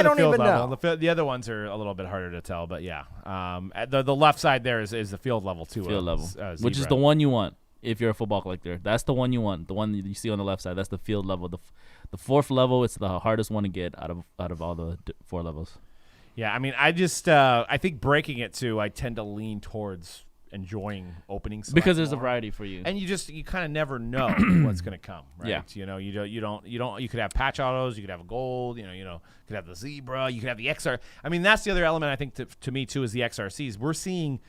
don't
the field
even
level.
know.
The other ones are a little bit harder to tell, but yeah. The left side there is the field level too.
Field level, which is the one you want if you're a football collector. That's the one you want. The one that you see on the left side. That's the field level. The fourth level, it's the hardest one to get out of all the 4 levels.
Yeah, I mean, I think breaking it too, I tend to lean towards enjoying opening Select
Because there's a
more.
variety for you.
And you kind of never know what's going to come, right?
Yeah.
You know, you don't. You could have patch autos, you could have a gold, you could have the zebra, you could have the XR. I mean, that's the other element I think to me too is the XRCs. We're seeing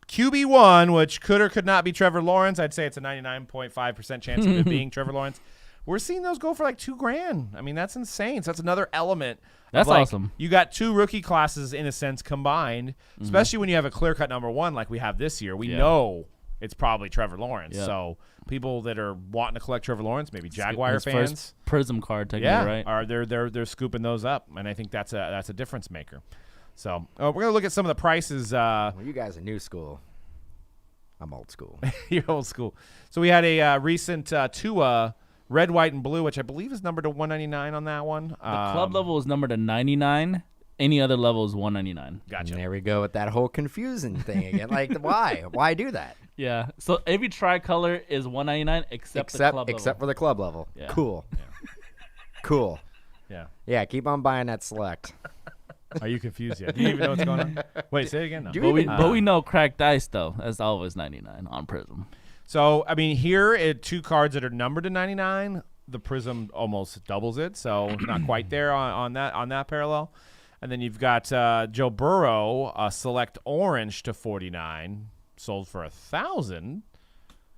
QB1, which could or could not be Trevor Lawrence. I'd say it's a 99.5% chance of it being Trevor Lawrence. We're seeing those go for like $2,000. I mean, that's insane. So that's another element.
That's
like,
awesome.
You got 2 rookie classes in a sense combined, especially when you have a clear cut number 1 like we have this year. We know it's probably Trevor Lawrence.
Yeah.
So people that are wanting to collect Trevor Lawrence, maybe Jaguar
His
fans,
first Prizm card, technically, right?
are they're scooping those up, and I think that's a difference maker. So we're gonna look at some of the prices.
Well, you guys are new school. I'm old school.
You're old school. So we had a recent Tua red, white, and blue, which I believe is numbered to 199 on that one.
The club level is numbered to 99. Any other level is 199.
Gotcha.
And there we go with that whole confusing thing again. Like, why? Why do that?
Yeah. So every tricolor is 199 except the club level.
Except for the club level.
Yeah.
Cool.
Yeah.
Cool.
Yeah.
Yeah, keep on buying that Select.
Are you confused yet? Do you even know what's going on? Wait, say it again. No.
But we know cracked dice, though. That's always 99 on Prizm.
So, I mean, here at 2 cards that are numbered to 99, the Prizm almost doubles it. So, not quite there on that parallel. And then you've got Joe Burrow, Select Orange to 49, sold for $1,000,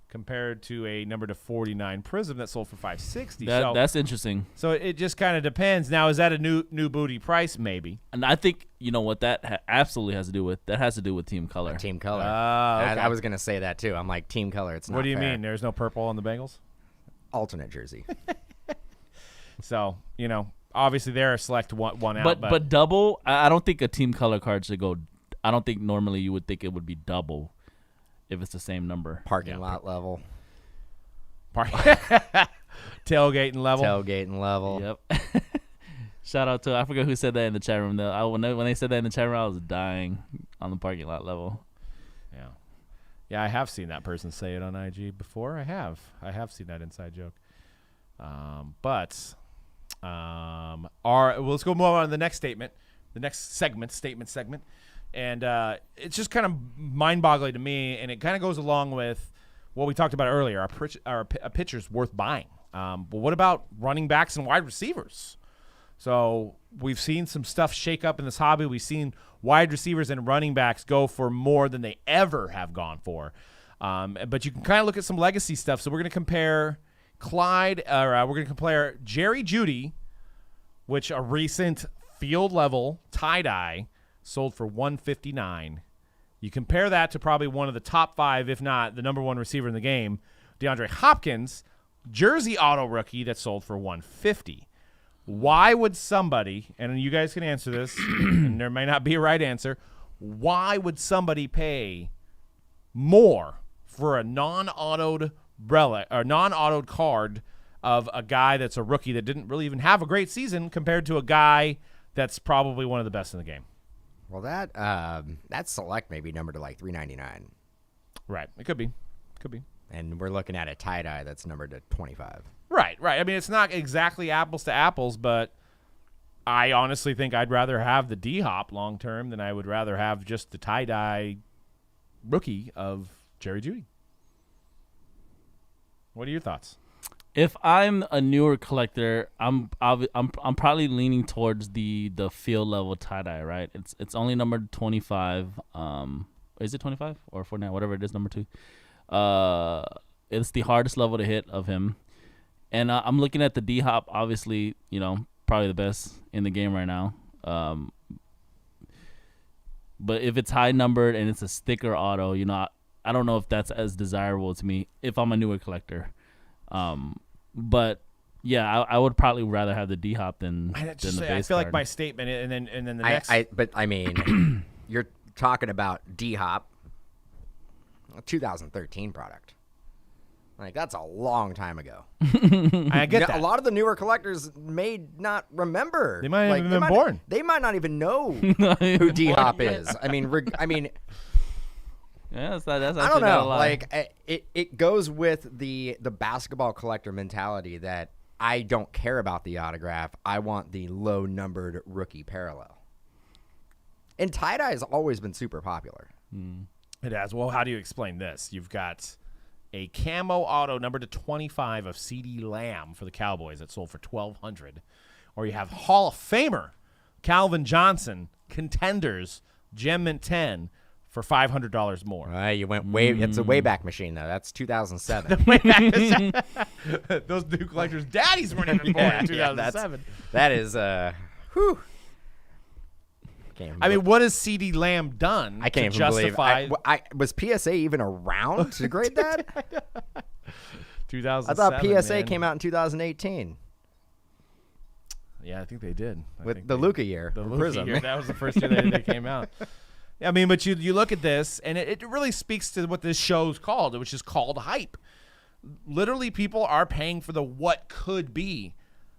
compared to a number to 49 Prizm that sold for $560.
That's interesting.
So it just kind of depends. Now, is that a new booty price? Maybe.
And I think you know what that absolutely has to do with. That has to do with team color.
Team color.
Okay.
I was going to say that, too. I'm like, team color, it's not
What do you
fair.
mean? There's no purple on the Bengals?
Alternate jersey.
So, obviously they're a Select one out.
But double, I don't think a team color card should go. I don't think normally you would think it would be double if it's the same number.
Parking lot level.
Tailgating level.
Tailgating level.
Yep. Shout out to I forget who said that in the chat room though. When they said that in the chat room, I was dying on the parking lot level.
Yeah. Yeah, I have seen that person say it on IG before. I have seen that inside joke. Let's go move on to the next statement, the next segment. And it's just kind of mind-boggling to me, and it kind of goes along with what we talked about earlier. A pitcher's worth buying. But what about running backs and wide receivers? So we've seen some stuff shake up in this hobby. We've seen wide receivers and running backs go for more than they ever have gone for. But you can kind of look at some legacy stuff. So we're going to compare we're going to compare Jerry Jeudy, which a recent field level tie-dye sold for $159. You compare that to probably one of the top 5, if not the number 1 receiver in the game, DeAndre Hopkins, jersey auto rookie that sold for $150. Why would somebody, and you guys can answer this, and there may not be a right answer, why would somebody pay more for a non-autoed relic or non-autoed card of a guy that's a rookie that didn't really even have a great season compared to a guy that's probably one of the best in the game?
Well, that Select may be numbered to like $399.
Right. It could be.
And we're looking at a tie-dye that's numbered to $25.
Right. I mean, it's not exactly apples to apples, but I honestly think I'd rather have the D-Hop long-term than I would rather have just the tie-dye rookie of Jerry Jeudy. What are your thoughts?
If I'm a newer collector, I'm probably leaning towards the field level tie dye. Right, it's only numbered 25. Is it 25 or 49? Whatever it is, number 2. It's the hardest level to hit of him, and I'm looking at the D-Hop. Obviously, probably the best in the game right now. But if it's high numbered and it's a sticker auto, I don't know if that's as desirable to me if I'm a newer collector. But yeah, I would probably rather have the D-Hop than the base
I feel like
card.
my statement, and then the next.
But I mean, you're talking about D-Hop, a 2013 product. Like, that's a long time ago.
I get that.
A lot of the newer collectors may not remember.
They might not even been born.
They might not even know who D-Hop is. I mean,
Yeah, that's
I don't know. Like, it goes with the basketball collector mentality that I don't care about the autograph. I want the low-numbered rookie parallel. And tie-dye has always been super popular.
It has. Well, how do you explain this? You've got a camo auto numbered to 25 of C.D. Lamb for the Cowboys that sold for $1,200. Or you have Hall of Famer Calvin Johnson, Contenders, Gem Mint 10 for $500 more.
You went way. It's a Wayback Machine, though. That's 2007.
Those new collectors' daddies weren't even born in 2007.
That is, whew.
I mean, what has C.D. Lamb done
I can't
to
even
justify?
believe. Was PSA even around to grade that?
2007.
I thought PSA
man.
came out in 2018
Yeah, I think they did.
with the Luka year.
The
or
Luka
Prizm.
year. That was the first year they came out. I mean, but you look at this, and it really speaks to what this show's called, which is called hype. Literally, people are paying for the what could be,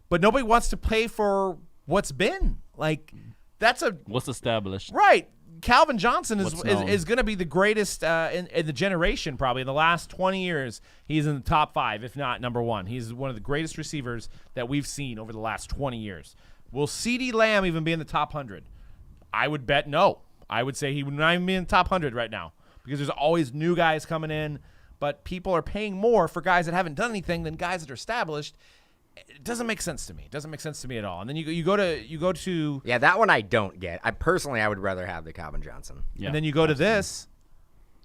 but nobody wants to pay for what's been. Like, that's
what's established.
right. Calvin Johnson is
What's
going to be the greatest in the generation, probably in the last 20 years. He's in the top 5, if not number 1. He's one of the greatest receivers that we've seen over the last 20 years. Will C.D. Lamb even be in the top 100? I would bet no. I would say he would not even be in the top 100 right now because there's always new guys coming in, but people are paying more for guys that haven't done anything than guys that are established. It doesn't make sense to me. It doesn't make sense to me at all. And then you go to
Yeah, that one I don't get. I would rather have the Calvin Johnson.
Yeah,
and then you go to this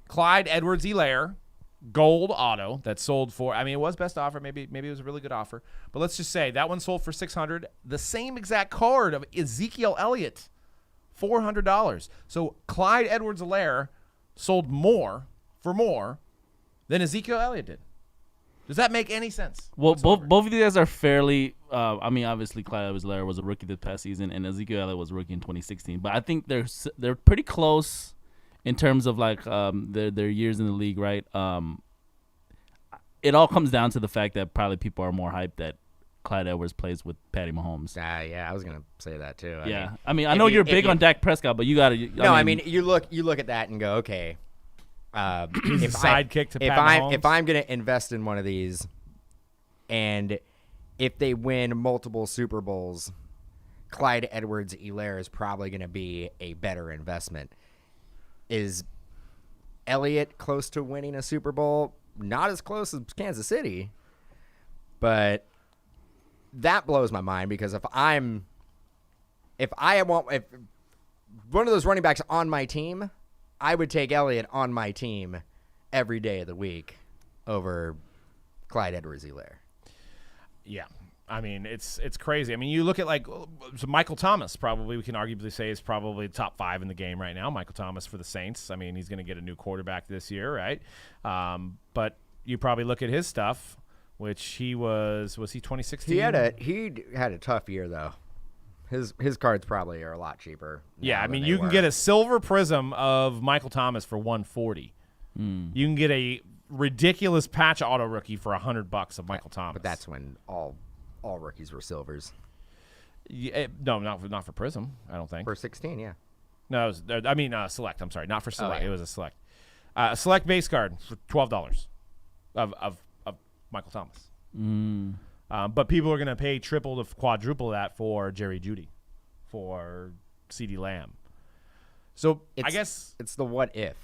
Clyde Edwards-Helaire gold auto that sold for. I mean, it was best offer. Maybe it was a really good offer. But let's just say that one sold for $600. The same exact card of Ezekiel Elliott, $400. So Clyde Edwards-Helaire sold more than Ezekiel Elliott did. Does that make any sense?
Well, both of these guys are fairly. I mean, obviously, Clyde Edwards-Helaire was a rookie this past season, and Ezekiel Elliott was a rookie in 2016. But I think they're pretty close in terms of like their years in the league, right? It all comes down to the fact that probably people are more hyped that Clyde Edwards plays with Patty Mahomes.
Yeah, I was gonna say that too.
I mean, I know you're big on Dak Prescott, but you got to.
I mean, you look at that and go, okay.
He's a sidekick to Pat Mahomes.
If I'm going to invest in one of these, and if they win multiple Super Bowls, Clyde Edwards-Helaire is probably going to be a better investment. Is Elliott close to winning a Super Bowl? Not as close as Kansas City, but that blows my mind because if one of those running backs on my team, I would take Elliott on my team every day of the week over Clyde Edwards-Helaire.
Yeah. I mean, it's crazy. I mean, you look at so Michael Thomas, probably we can arguably say is probably top 5 in the game right now. Michael Thomas for the Saints. I mean, he's going to get a new quarterback this year, right? But you probably look at his stuff, which he was he 2016?
He had a tough year though. His cards probably are a lot cheaper.
Yeah, I mean, you can get a silver Prizm of Michael Thomas for $140. You can get a ridiculous patch auto rookie for $100 of Michael Thomas.
But that's when all rookies were silvers.
Yeah, no, not for Prizm. I don't think
For 16, yeah.
No, Select. I'm sorry, not for Select.
yeah.
It was a Select. Select base card for $12 of Michael Thomas. But people are going to pay triple to quadruple that for Jerry Jeudy, for C.D. Lamb. So I guess
it's the what if.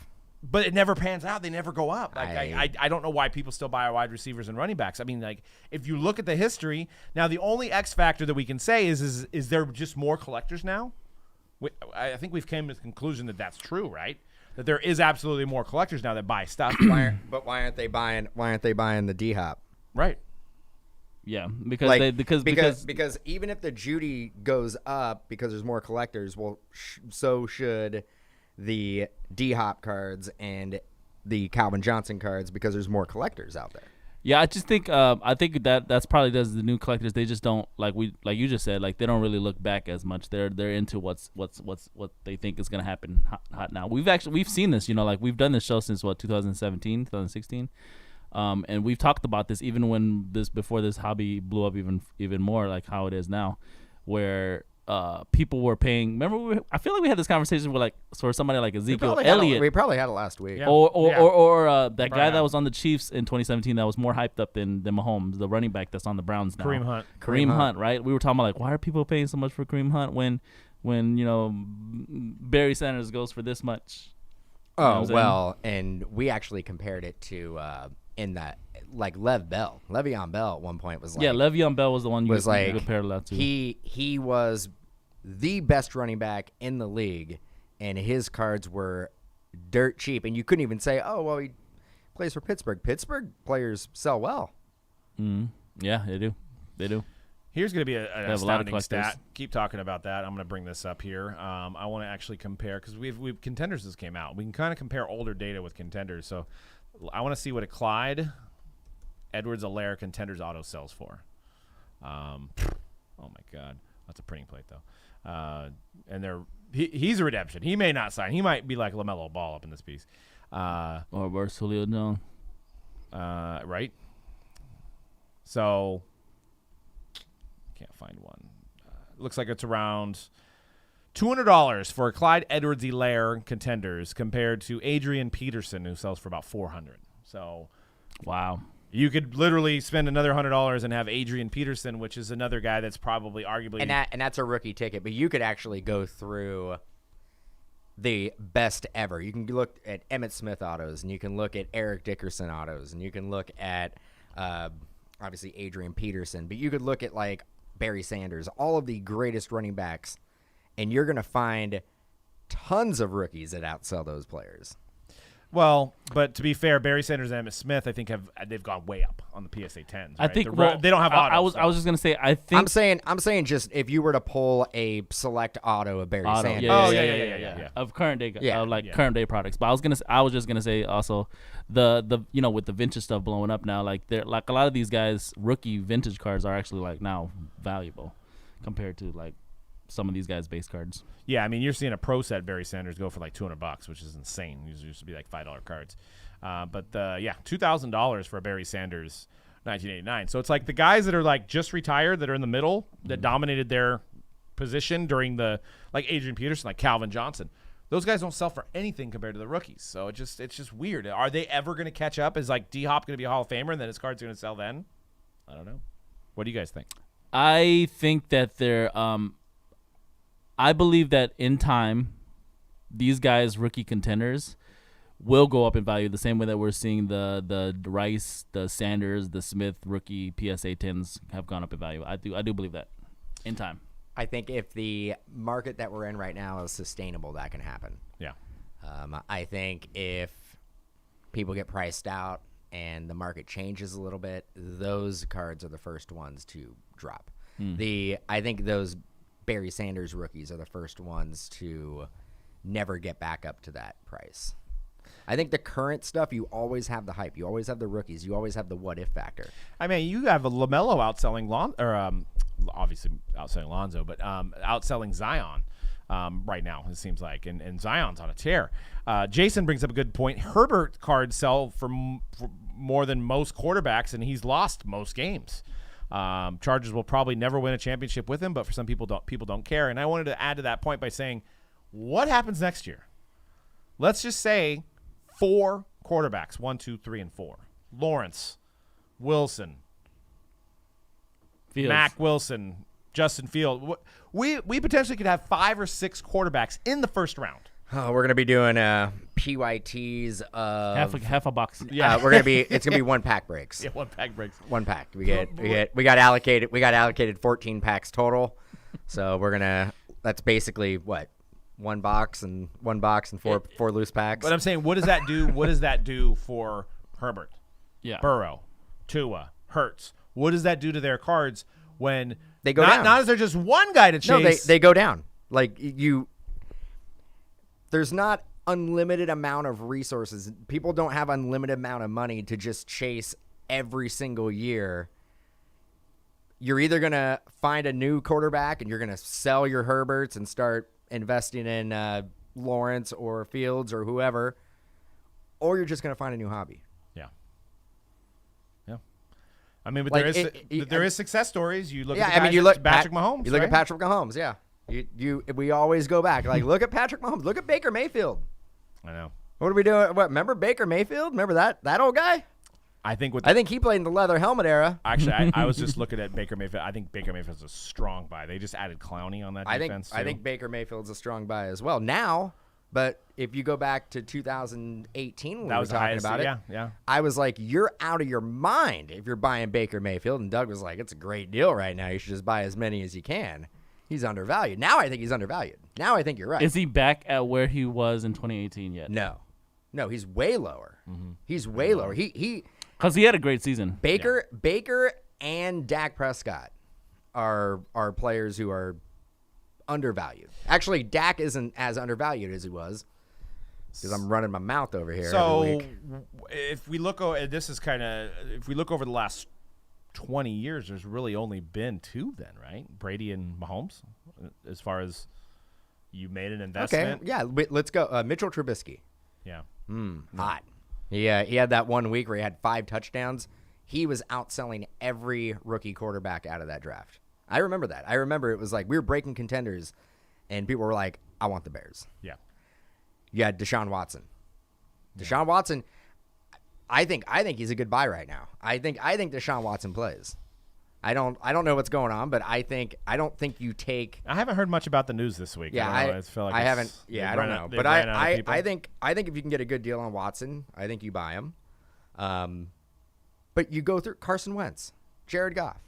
But it never pans out. They never go up. I don't know why people still buy wide receivers and running backs. I mean, if you look at the history, now the only X factor that we can say is there just more collectors now? I think we've come to the conclusion that that's true, right? That there is absolutely more collectors now that buy stuff.
But why aren't they buying the D-Hop?
Right.
Yeah, because
even if the Jeudy goes up because there's more collectors, well, so should the D-Hop cards and the Calvin Johnson cards because there's more collectors out there.
Yeah, I just think that's probably does the new collectors. They just don't like you just said, like they don't really look back as much. They're into what they think is gonna happen hot now. We've seen this, like we've done this show since 2017, 2016, and we've talked about this even when before this hobby blew up even more, like how it is now, where people were paying. Remember, I feel like we had this conversation with for somebody like Ezekiel Elliott.
We probably had it last week.
Yeah.
Or that guy that was on the Chiefs in 2017 that was more hyped up than Mahomes, the running back that's on the Browns now. Kareem Hunt, right? We were talking about like, why are people paying so much for Kareem Hunt when Barry Sanders goes for this much?
And we actually compared it to in that like Le'Veon Bell at one point was like,
Le'Veon Bell was the one you
like
compared that to.
He was the best running back in the league, and his cards were dirt cheap, and you couldn't even say, oh well, he plays for Pittsburgh. Pittsburgh players sell well.
Yeah, they do.
Here's going to be an astounding stat. Keep talking about that. I'm going to bring this up here. I want to actually compare because we've Contenders just came out. We can kind of compare older data with Contenders. So I want to see what a Clyde Edwards-Helaire Contenders auto sells for. Oh my God, that's a printing plate though. And he's a redemption. He may not sign. He might be like LaMelo Ball up in this piece.
Or Barcelona, no.
Right. So can't find one. Looks like it's around $200 for Clyde Edwards-Helaire Contenders compared to Adrian Peterson, who sells for about $400. So,
wow.
You could literally spend another $100 and have Adrian Peterson, which is another guy that's probably arguably
and that's a rookie ticket. But you could actually go through the best ever. You can look at Emmitt Smith autos, and you can look at Eric Dickerson autos, and you can look at obviously Adrian Peterson. But you could look at like Barry Sanders, all of the greatest running backs, and you're gonna find tons of rookies that outsell those players.
Well, but to be fair, Barry Sanders and Emmitt Smith, I think they've gone way up on the PSA 10s. Right?
I think
they don't have autos.
I was just gonna say I think
I'm saying just if you were to pull a select auto of Barry Sanders.
Yeah.
Of current day, current day products. But I was just gonna say also the with the vintage stuff blowing up now, like they're like a lot of these guys rookie vintage cards are actually like now valuable compared to like some of these guys' base cards.
Yeah, I mean, you're seeing a pro set Barry Sanders go for like $200, which is insane. These used to be like $5 cards. But $2,000 for a Barry Sanders 1989. So it's like the guys that are like just retired that are in the middle that dominated their position during the like Adrian Peterson, like Calvin Johnson. Those guys don't sell for anything compared to the rookies. So it's just weird. Are they ever going to catch up? Is like D-Hop going to be a Hall of Famer and then his cards are going to sell then? I don't know. What do you guys think?
I think that they're I believe that in time, these guys, rookie contenders, will go up in value the same way that we're seeing the Rice, the Sanders, the Smith rookie PSA 10s have gone up in value. I do believe that in time.
I think if the market that we're in right now is sustainable, that can happen.
Yeah.
I think if people get priced out and the market changes a little bit, those cards are the first ones to drop. I think those Barry Sanders rookies are the first ones to never get back up to that price. I think the current stuff, you always have the hype. You always have the rookies. You always have the what-if factor.
I mean, you have a LaMelo outselling obviously outselling Lonzo, but outselling Zion right now, it seems like. And Zion's on a tear. Jason brings up a good point. Herbert cards sell for more than most quarterbacks, and he's lost most games. Chargers will probably never win a championship with him, but for some people don't care. And I wanted to add to that point by saying, what happens next year? Let's just say 4 quarterbacks, 1, 2, 3, and 4. Lawrence, Wilson,
Fields.
Mac Wilson, Justin Field. We potentially could have 5 or 6 quarterbacks in the first round.
Oh, we're gonna be doing PYTs of
half a box.
Yeah, it's gonna be 1 pack breaks.
Yeah, 1 pack breaks.
1 pack. We got allocated 14 packs total. So that's basically what, 1 box and 4 loose packs.
But I'm saying, what does that do? What does that do for Herbert?
Yeah.
Burrow, Tua, Hurts. What does that do to their cards when
they go down?
Not is there just one guy to chase?
No, they go down. Like there's not unlimited amount of resources. People don't have unlimited amount of money to just chase every single year. You're either going to find a new quarterback and you're going to sell your Herberts and start investing in Lawrence or Fields or whoever, or you're just going to find a new hobby.
Yeah. I mean, but
Like,
there is success stories. You look
Yeah,
at the guys
you look
Patrick Mahomes.
You look
right?
at Patrick Mahomes, yeah. We always go back. Like, look at Patrick Mahomes. Look at Baker Mayfield.
I know.
What are we doing? What? Remember Baker Mayfield? Remember that old guy?
I think
he played in the leather helmet era.
Actually, I was just looking at Baker Mayfield. I think Baker Mayfield's a strong buy. They just added Clowney on that defense.
I think Baker Mayfield's a strong buy as well now. But if you go back to 2018 when we were talking about it,
yeah.
I was like, you're out of your mind if you're buying Baker Mayfield. And Doug was like, it's a great deal right now. You should just buy as many as you can. He's undervalued. Now I think he's undervalued. Now I think you're right.
Is he back at where he was in 2018 yet?
No, he's way lower. He's way lower.
Because he had a great season.
Baker and Dak Prescott are players who are undervalued. Actually, Dak isn't as undervalued as he was because I'm running my mouth over here.
So
every week.
if we look over, if we look over the last 20 years, there's really only been two then, right? Brady and Mahomes, as far as you made an investment.
Okay, yeah, let's go. Mitchell Trubisky.
Yeah.
Hot. He had that 1 week where he had 5 touchdowns. He was outselling every rookie quarterback out of that draft. I remember that. I remember it was like we were breaking contenders, and people were like, I want the Bears.
Yeah.
You had Deshaun Watson. Deshaun Watson, I think he's a good buy right now. I think Deshaun Watson plays. I don't know what's going on, but I don't think you take.
I haven't heard much about the news this week.
Yeah,
I feel like
I haven't. Yeah, I don't know, but I think if you can get a good deal on Watson, I think you buy him. But you go through Carson Wentz, Jared Goff.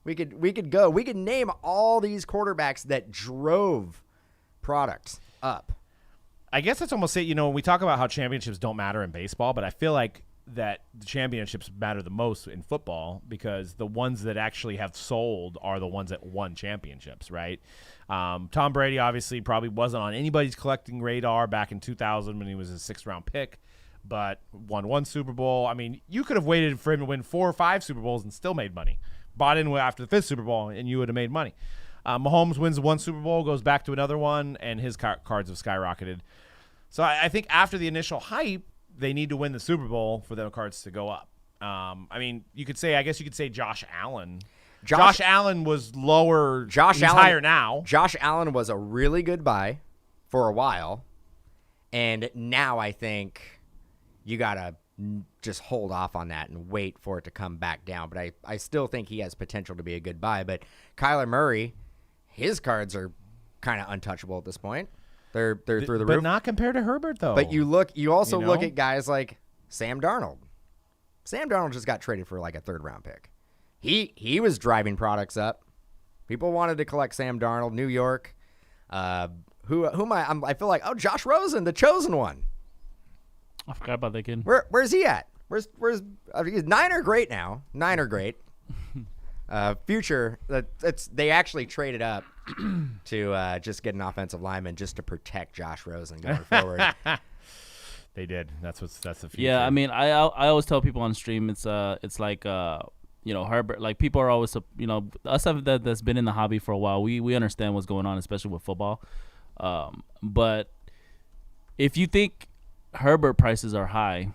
We could name all these quarterbacks that drove products up.
I guess that's almost it. When we talk about how championships don't matter in baseball, but I feel like that the championships matter the most in football because the ones that actually have sold are the ones that won championships, right? Tom Brady obviously probably wasn't on anybody's collecting radar back in 2000 when he was a 6th-round pick, but won 1 Super Bowl. I mean, you could have waited for him to win 4 or 5 Super Bowls and still made money. Bought in after the 5th Super Bowl, and you would have made money. Mahomes wins 1 Super Bowl, goes back to another one, and his cards have skyrocketed. So I think after the initial hype, they need to win the Super Bowl for their cards to go up. I mean, you could say Josh Allen. Josh Allen was lower. He's higher now.
Josh Allen was a really good buy for a while, and now I think you gotta just hold off on that and wait for it to come back down. But I still think he has potential to be a good buy. But Kyler Murray, his cards are kind of untouchable at this point. They're through the roof.
But not compared to Herbert, though.
But you also look at guys like Sam Darnold. Sam Darnold just got traded for like a 3rd-round pick. He was driving products up. People wanted to collect Sam Darnold. New York. I feel like Josh Rosen, the chosen one.
I forgot about that kid.
Where's he at? He's Niner great now. Niner great. Future. They actually traded up to just get an offensive lineman just to protect Josh Rosen going forward.
They did. That's the future.
Yeah, I mean, I always tell people on stream it's like Herbert. Like people are always us that's been in the hobby for a while. We understand what's going on, especially with football. But if you think Herbert prices are high,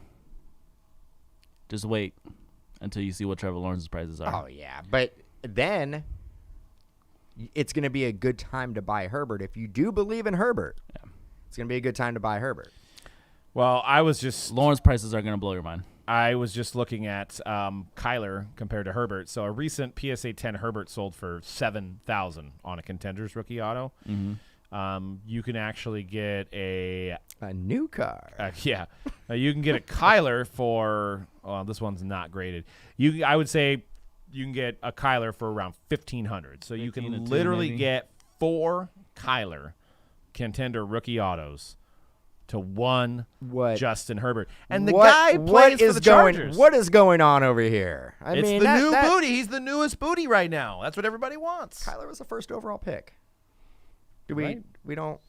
just wait until you see what Trevor Lawrence's prices are.
Oh yeah, but then it's going to be a good time to buy Herbert if you do believe in Herbert. Yeah. It's going to be a good time to buy Herbert.
Well,
Lawrence prices are going to blow your mind.
I was just looking at Kyler compared to Herbert. So a recent PSA 10 Herbert sold for $7,000 on a Contenders rookie auto.
Mm-hmm.
You can actually get a
new car.
You can get a Kyler for. Well, this one's not graded. I would say you can get a Kyler for around $1,500. So you can literally get 4 Kyler Contender rookie autos to 1 Justin Herbert. And the guy plays for the Chargers.
What is going on over here?
It's the new booty. He's the newest booty right now. That's what everybody wants.
Kyler was the 1st overall pick. We don't.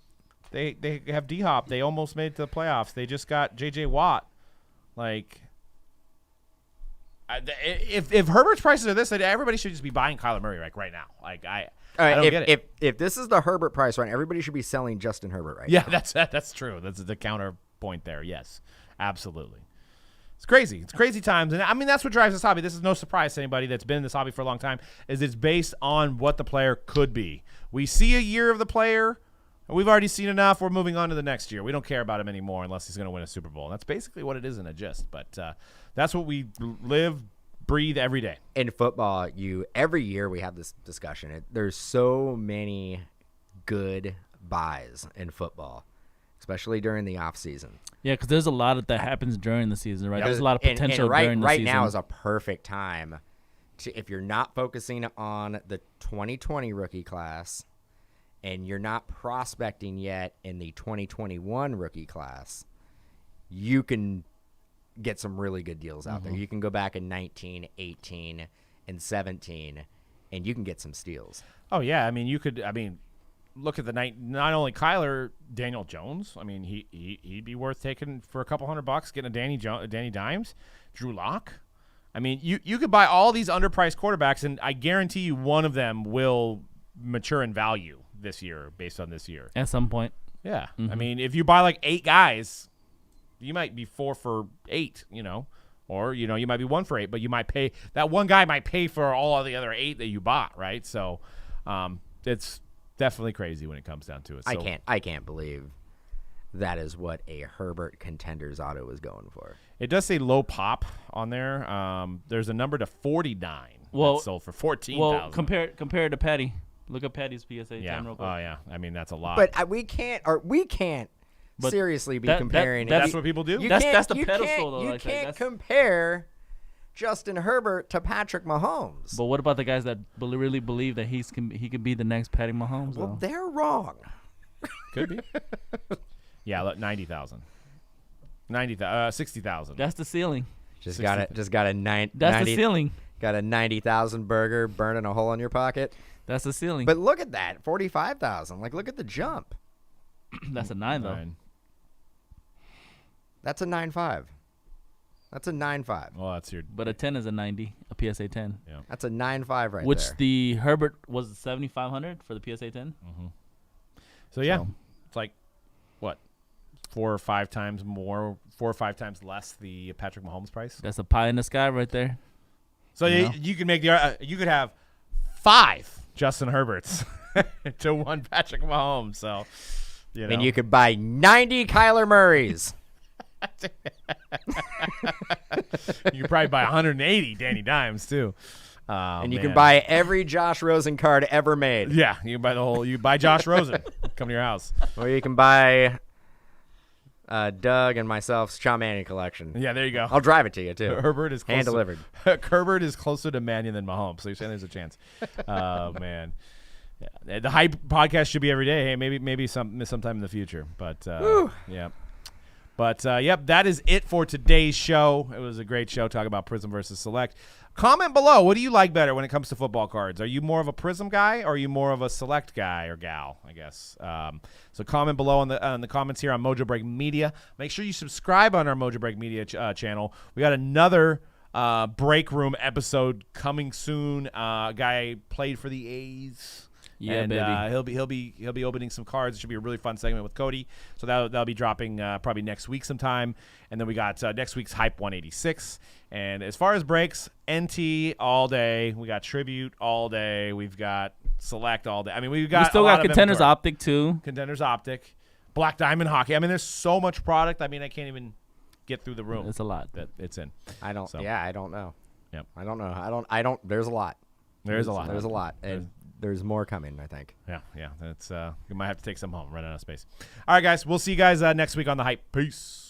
They have D-Hop. They almost made it to the playoffs. They just got J.J. Watt. Like, if Herbert's prices are this, everybody should just be buying Kyler Murray right now. Like, I don't get it.
If this is the Herbert price right, everybody should be selling Justin Herbert right
Yeah,
now.
that's true. That's the counterpoint there. Yes, absolutely. It's crazy. It's crazy times. And I mean, that's what drives this hobby. This is no surprise to anybody that's been in this hobby for a long time, is it's based on what the player could be. We see a year of the player, and we've already seen enough. We're moving on to the next year. We don't care about him anymore unless he's going to win a Super Bowl. And that's basically what it is in a gist. But that's what we live, breathe every day.
In football, every year we have this discussion. There's so many good buys in football, especially during the off season.
Yeah, because there's a lot that happens during the season, right?
Yeah.
There's a lot of potential during the
right
season.
Right now is a perfect time if you're not focusing on the 2020 rookie class and you're not prospecting yet in the 2021 rookie class, you can get some really good deals out there. You can go back in 19, 18, and 17, and you can get some steals.
Oh, yeah. I mean, look at the night. Not only Kyler, Daniel Jones. I mean, he'd be worth taking for a couple $100, getting a Danny Dimes, Drew Lock. I mean, you could buy all these underpriced quarterbacks, and I guarantee you one of them will mature in value this year based on this year.
At some point.
Yeah. I mean, if you buy like 8 guys, you might be 4 for 8, or, you might be 1 for 8, but you might pay – that one guy might pay for all of the other 8 that you bought, right? So it's definitely crazy when it comes down to it. So,
I can't believe that is what a Herbert Contenders auto is going for.
It does say low pop on there. There's a number to 49 that's sold for $14,000.
Well, compare it to Patty. Look at Patty's PSA 10 real quick.
Oh, yeah. I mean, that's a lot.
But we can't seriously be comparing.
That's what people do?
That's the pedestal, though.
You can't compare Justin Herbert to Patrick Mahomes.
But what about the guys that really believe that he could be the next Patty Mahomes?
Well, they're wrong.
Could be. Yeah, look, 90,000. 60,000.
That's the ceiling.
Just got a
That's
90.
the ceiling.
Got a 90,000 burger burning a hole in your pocket.
That's the ceiling.
But look at that, 45,000. Like, look at the jump.
That's a 9 though.
That's a 9.5. That's a 9.5.
Well, that's your.
But a 10 is a 90, a PSA 10.
Yeah.
That's a 9.5 right there.
Which the Herbert was 7,500 for the PSA 10.
Mm-hmm. So it's like what, 4 or 5 times more, 4 or 5 times less the Patrick Mahomes price.
That's a pie in the sky right there.
So you can make you could have 5 Justin Herberts to 1 Patrick Mahomes. So
and you could buy 90 Kyler Murrays.
You could probably buy 180 Danny Dimes too.
And you can buy every Josh Rosen card ever made.
Yeah, you can buy you buy Josh Rosen. Come to your house.
Or you can buy Doug and myself's Shawn Mannion collection.
Yeah, there you go.
I'll drive it to you too.
Herbert is
hand delivered.
Herbert is closer to Mannion than Mahomes, so you're saying there's a chance. Oh man. Yeah. The Hype podcast should be every day. Hey, maybe sometime in the future. But yeah. But yep, that is it for today's show. It was a great show talking about Prizm versus Select. Comment below. What do you like better when it comes to football cards? Are you more of a Prizm guy or are you more of a Select guy or gal, I guess? So comment below on the comments here on Mojobreak Media. Make sure you subscribe on our Mojobreak Media channel. We got another break room episode coming soon. Guy played for the A's.
Yeah,
and
baby.
he'll be opening some cards. It should be a really fun segment with Cody. So that'll be dropping probably next week sometime. And then we got next week's Hype 186. And as far as breaks, NT all day. We got Tribute all day. We've got Select all day. I mean, we
still got Contenders
inventory.
Optic too.
Contenders Optic, Black Diamond Hockey. I mean, there's so much product. I mean, I can't even get through the room.
It's a lot
that it's in.
I don't.
So.
Yeah, I don't know.
Yep.
I don't know. I don't. There's a lot.
There's a lot.
There's a lot. And there's more coming, I think.
Yeah. That's you might have to take some home, run out of space. All right, guys. We'll see you guys next week on The Hype. Peace.